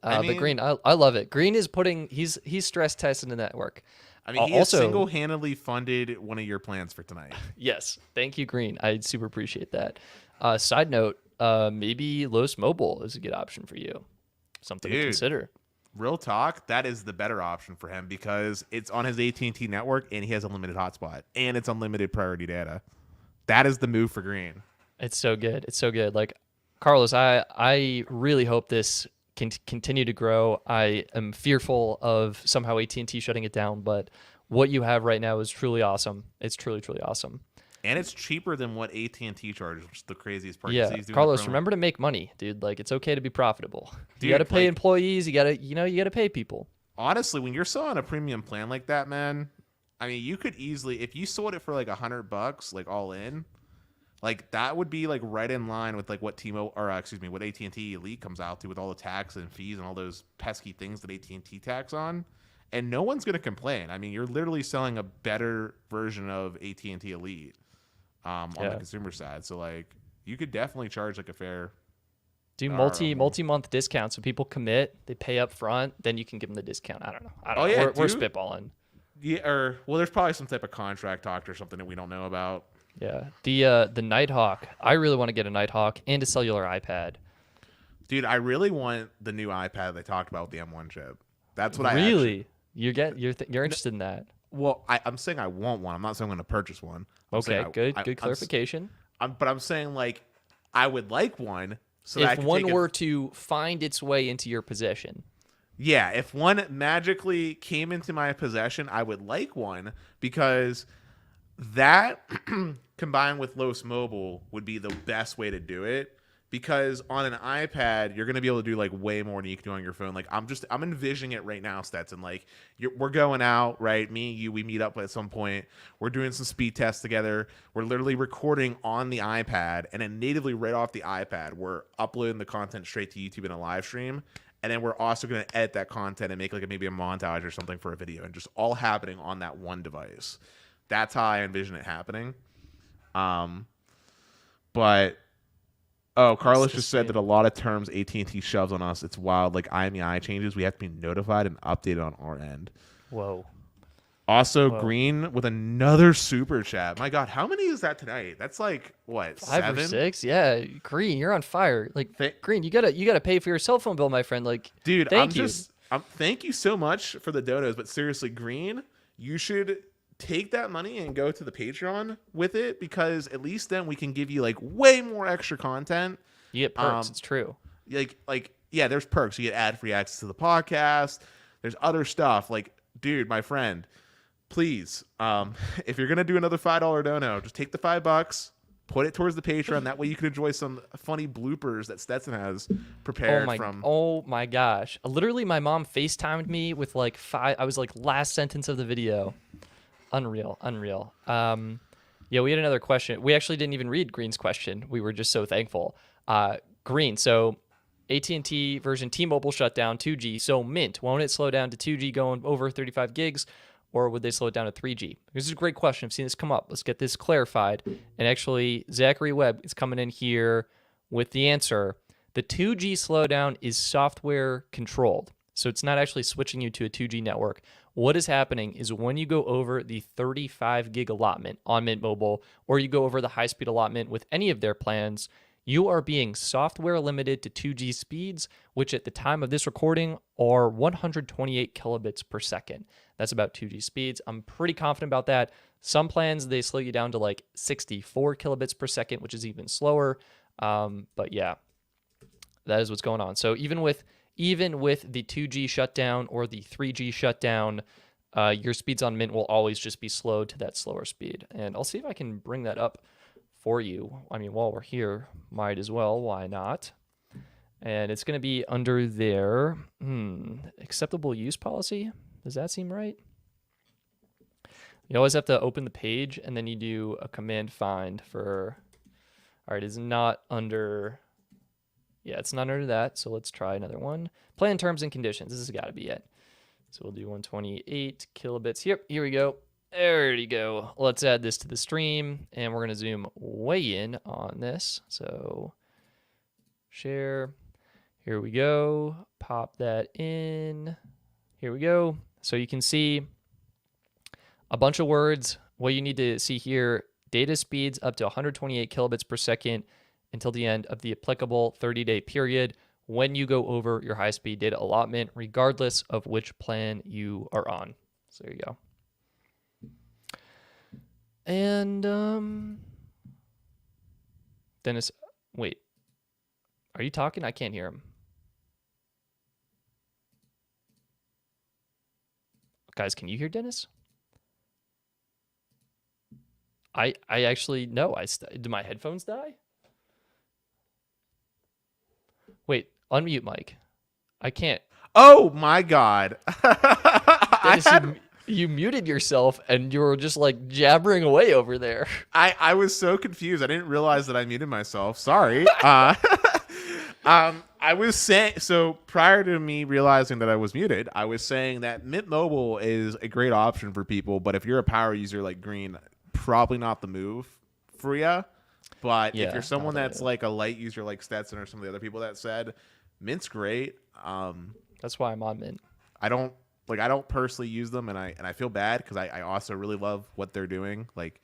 But Green, I love it. Green is he's stress testing the network. I mean, he has Also, single-handedly funded one of your plans for tonight. yes, thank you, Green. I super appreciate that. Side note, maybe Los Mobile is a good option for you. Something to consider. Real talk, that is the better option for him because it's on his AT&T network and he has unlimited hotspot and it's unlimited priority data. That is the move for Green. It's so good. It's so good. Like, Carlos, I really hope this can continue to grow. I am fearful of somehow AT&T shutting it down, but what you have right now is truly awesome. It's truly, truly awesome. And it's cheaper than what AT&T charges, which is the craziest part. Yeah, Carlos, remember to make money, dude. Like, it's okay to be profitable. Dude, you got to pay employees. You got to pay people. Honestly, when you're selling a premium plan like that, man, I mean, you could easily, if you sold it for like $100, like all in, like that would be like right in line with like what what AT&T Elite comes out to with all the tax and fees and all those pesky things that AT&T tax on. And no one's going to complain. I mean, you're literally selling a better version of AT&T Elite on the consumer side. So like you could definitely charge like a fair multi-month discount. So people commit, they pay up front, then you can give them the discount. I don't know. Yeah, we're spitballing. Yeah, there's probably some type of contract talk or something that we don't know about. Yeah. The Nighthawk. I really want to get a Nighthawk and a cellular iPad. Dude, I really want the new iPad they talked about with the M1 chip. That's what you're interested in that. Well, I'm saying I want one. I'm not saying I'm going to purchase one. Okay, good clarification. But I'm saying like I would like one so if one were to find its way into your possession. Yeah, if one magically came into my possession, I would like one because that combined with Los Mobile would be the best way to do it. Because on an iPad, you're gonna be able to do like way more than you can do on your phone. Like I'm envisioning it right now, Stetson. Like we're going out, right? Me and you, we meet up at some point. We're doing some speed tests together. We're literally recording on the iPad, and then natively right off the iPad, we're uploading the content straight to YouTube in a live stream. And then we're also gonna edit that content and make like maybe a montage or something for a video, and just all happening on that one device. That's how I envision it happening. But. Oh, Carlos just said that a lot of terms AT&T shoves on us. It's wild. Like IMEI changes, we have to be notified and updated on our end. Whoa. Also, Green with another super chat. My God, how many is that tonight? That's like what, 5 7? or 6? Yeah, Green, you're on fire. Like Green, you gotta pay for your cell phone bill, my friend. Like, dude, thank you so much for the donos. But seriously, Green, you should take that money and go to the Patreon with it because at least then we can give you like way more extra content. You get perks. It's true. Like yeah, there's perks. You get ad-free access to the podcast. There's other stuff. Like, dude, my friend, please, if you're gonna do another $5 dono, just take the $5, put it towards the Patreon. That way you can enjoy some funny bloopers that Stetson has prepared Oh my gosh! Literally, my mom FaceTimed me with like 5. I was like last sentence of the video. Unreal. Yeah, we had another question. We actually didn't even read Green's question. We were just so thankful. Green, so AT&T version T-Mobile shut down 2G. So Mint, won't it slow down to 2G going over 35 gigs, or would they slow it down to 3G? This is a great question. I've seen this come up. Let's get this clarified. And actually, Zachary Webb is coming in here with the answer. The 2G slowdown is software controlled. So it's not actually switching you to a 2G network. What is happening is when you go over the 35 gig allotment on Mint Mobile, or you go over the high-speed allotment with any of their plans, you are being software limited to 2G speeds, which at the time of this recording are 128 kilobits per second. That's about 2G speeds. I'm pretty confident about that. Some plans, they slow you down to like 64 kilobits per second, which is even slower. But yeah, that is what's going on. So even with the 2G shutdown or the 3G shutdown, your speeds on Mint will always just be slowed to that slower speed. And I'll see if I can bring that up for you. I mean, while we're here, might as well. Why not? And it's going to be under their acceptable use policy. Does that seem right? You always have to open the page, and then you do a command find for... All right, it's not under... Yeah, it's not under that, so let's try another one. Plan terms and conditions. This has got to be it. So we'll do 128 kilobits. Yep, here we go. There you go. Let's add this to the stream, and we're going to zoom way in on this. So share. Here we go. Pop that in. Here we go. So you can see a bunch of words. What you need to see here, data speeds up to 128 kilobits per second until the end of the applicable 30-day period when you go over your high-speed data allotment, regardless of which plan you are on. So there you go. And Dennis, wait, are you talking? I can't hear him. Guys, can you hear Dennis? I actually, no, did my headphones die? Wait, unmute Mike. I can't. Oh my God. Dennis, you muted yourself and you were just like jabbering away over there. I was so confused. I didn't realize that I muted myself. Sorry. I was saying, so prior to me realizing that I was muted, I was saying that Mint Mobile is a great option for people, but if you're a power user like Green, probably not the move for you. But if you're someone that's like a light user like Stetson or some of the other people that said, Mint's great. That's why I'm on Mint. I don't personally use them, and I feel bad because I also really love what they're doing. Like,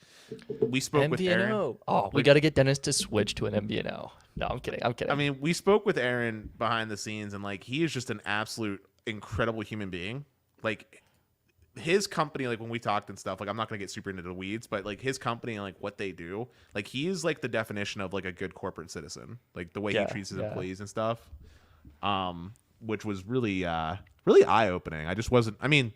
we spoke with Aaron. Oh, we got to get Dennis to switch to an MVNO. No, I'm kidding. I mean, we spoke with Aaron behind the scenes, and like, he is just an absolute incredible human being. Like, his company, like when we talked and stuff, like, I'm not gonna get super into the weeds, but like his company and like what they do, like, he is like the definition of like a good corporate citizen. Like the way he treats his employees and stuff. Which was really really eye-opening. I just wasn't, I mean,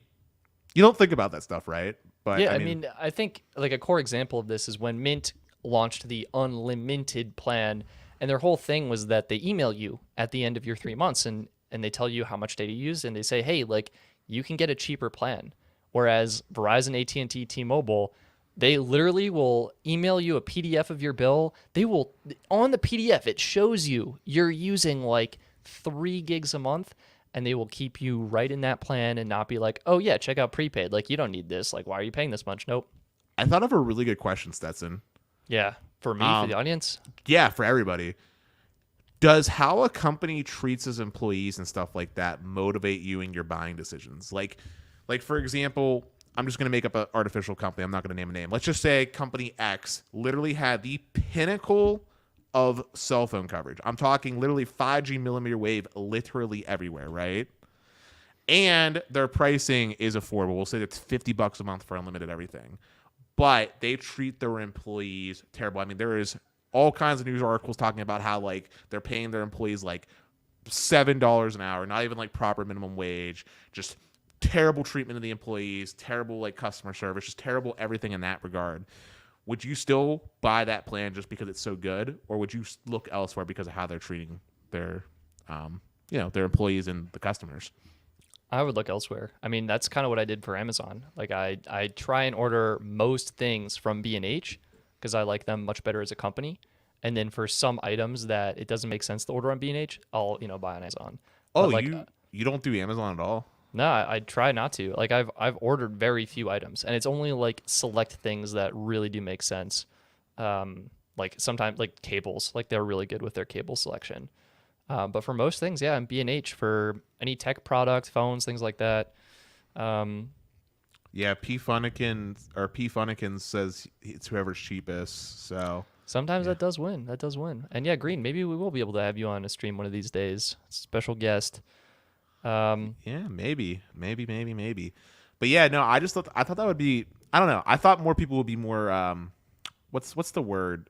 you don't think about that stuff, right? But yeah, I mean, I think like a core example of this is when Mint launched the unlimited plan, and their whole thing was that they email you at the end of your 3 months and they tell you how much data you use, and they say, hey, like, you can get a cheaper plan. Whereas Verizon, AT&T, T-Mobile, they literally will email you a PDF of your bill. They will, on the PDF, it shows you you're using like 3 gigs a month, and they will keep you right in that plan and not be like, oh yeah, check out prepaid. Like, you don't need this. Like, why are you paying this much? Nope. I thought of a really good question, Stetson. Yeah. For me, for the audience? Yeah, for everybody. Does how a company treats its employees and stuff like that motivate you in your buying decisions? Like for example, I'm just going to make up an artificial company. I'm not going to name a name. Let's just say company X literally had the pinnacle of cell phone coverage. I'm talking literally 5G millimeter wave literally everywhere, right? And their pricing is affordable. We'll say it's $50 a month for unlimited everything. But they treat their employees terrible. I mean, there is all kinds of news articles talking about how like they're paying their employees like $7 an hour, not even like proper minimum wage, just terrible treatment of the employees, terrible like customer service, just terrible everything in that regard. Would you still buy that plan just because it's so good, or would you look elsewhere because of how they're treating their their employees and the customers? I would look elsewhere. I mean, that's kind of what I did for Amazon. Like, I try and order most things from B&H because I like them much better as a company. And then for some items that it doesn't make sense to order on B&H, I'll buy on Amazon. Oh, like, you don't do Amazon at all? No, I try not to. Like, I've ordered very few items, and it's only like select things that really do make sense. Like sometimes like cables, like they're really good with their cable selection. But for most things, yeah, I'm B&H for any tech product, phones, things like that. Yeah, P. Funnekins says it's whoever's cheapest. So sometimes that does win. That does win. And yeah, Green, maybe we will be able to have you on a stream one of these days. Special guest. Yeah, maybe. But yeah, no, I thought that would be, I don't know. I thought more people would be more, what's the word?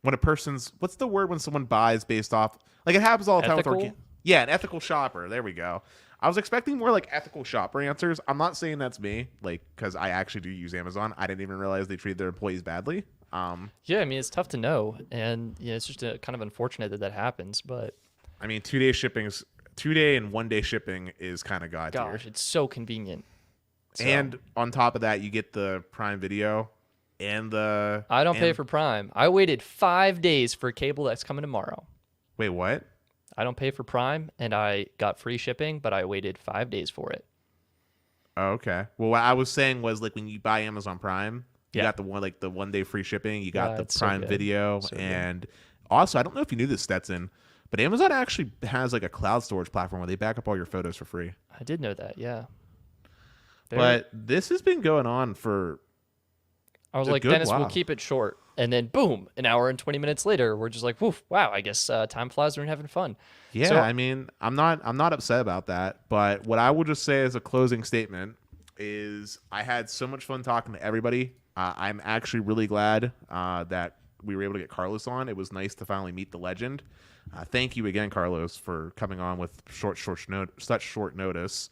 What's the word when someone buys based off, like it happens all the time with an ethical shopper. There we go. I was expecting more like ethical shopper answers. I'm not saying that's me, like, because I actually do use Amazon. I didn't even realize they treat their employees badly. Yeah, I mean, it's tough to know, and it's just kind of unfortunate that happens. But I mean, 2-day and 1-day shipping is kind of god tier. Gosh, it's so convenient. So. And on top of that, you get the Prime Video and the. I don't pay for Prime. I waited 5 days for a cable that's coming tomorrow. Wait, what? I don't pay for Prime, and I got free shipping, but I waited 5 days for it. Oh, okay. Well, what I was saying was like when you buy Amazon Prime, you got the 1 day free shipping. You got the Prime Video, and also I don't know if you knew this, Stetson, But Amazon actually has like a cloud storage platform where they back up all your photos for free. I did know that. Yeah. But this has been going on for I was a like, good Dennis, while. we'll keep it short. And then boom, an hour and 20 minutes later, we're just like, woof, wow, I guess time flies when you're having fun. Yeah, So- I mean, I'm not upset about that. But what I will just say as a closing statement is I had so much fun talking to everybody. I'm actually really glad that we were able to get Carlos on. It was nice to finally meet the legend. Thank you again, Carlos, for coming on with such short notice.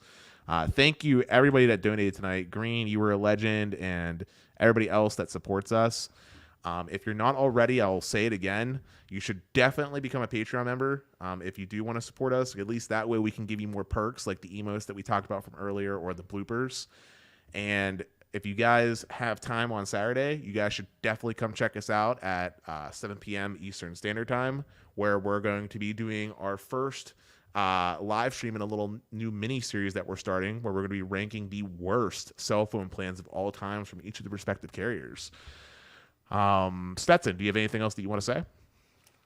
Thank you, everybody that donated tonight. Green, you were a legend, and everybody else that supports us. If you're not already, I'll say it again. You should definitely become a Patreon member if you do want to support us. At least that way we can give you more perks like the emotes that we talked about from earlier or the bloopers. And if you guys have time on Saturday, you guys should definitely come check us out at 7 p.m. Eastern Standard Time, where we're going to be doing our first live stream in a little new mini series that we're starting, where we're going to be ranking the worst cell phone plans of all times from each of the respective carriers. Stetson, do you have anything else that you want to say?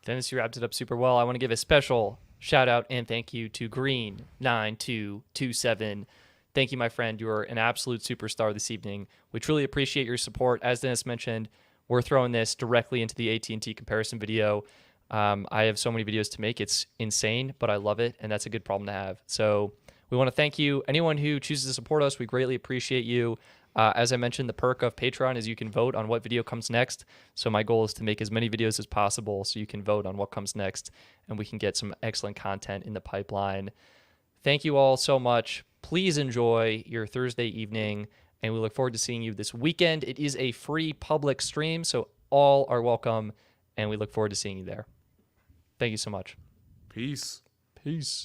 Dennis, you wrapped it up super well. I want to give a special shout out and thank you to Green9227. Thank you, my friend. You are an absolute superstar this evening. We truly appreciate your support. As Dennis mentioned, we're throwing this directly into the AT&T comparison video. I have so many videos to make. It's insane, but I love it, and that's a good problem to have. So we want to thank you. Anyone who chooses to support us, we greatly appreciate you. As I mentioned, the perk of Patreon is you can vote on what video comes next. So my goal is to make as many videos as possible so you can vote on what comes next, and we can get some excellent content in the pipeline. Thank you all so much. Please enjoy your Thursday evening, and we look forward to seeing you this weekend. It is a free public stream, so all are welcome, and we look forward to seeing you there. Thank you so much. Peace. Peace.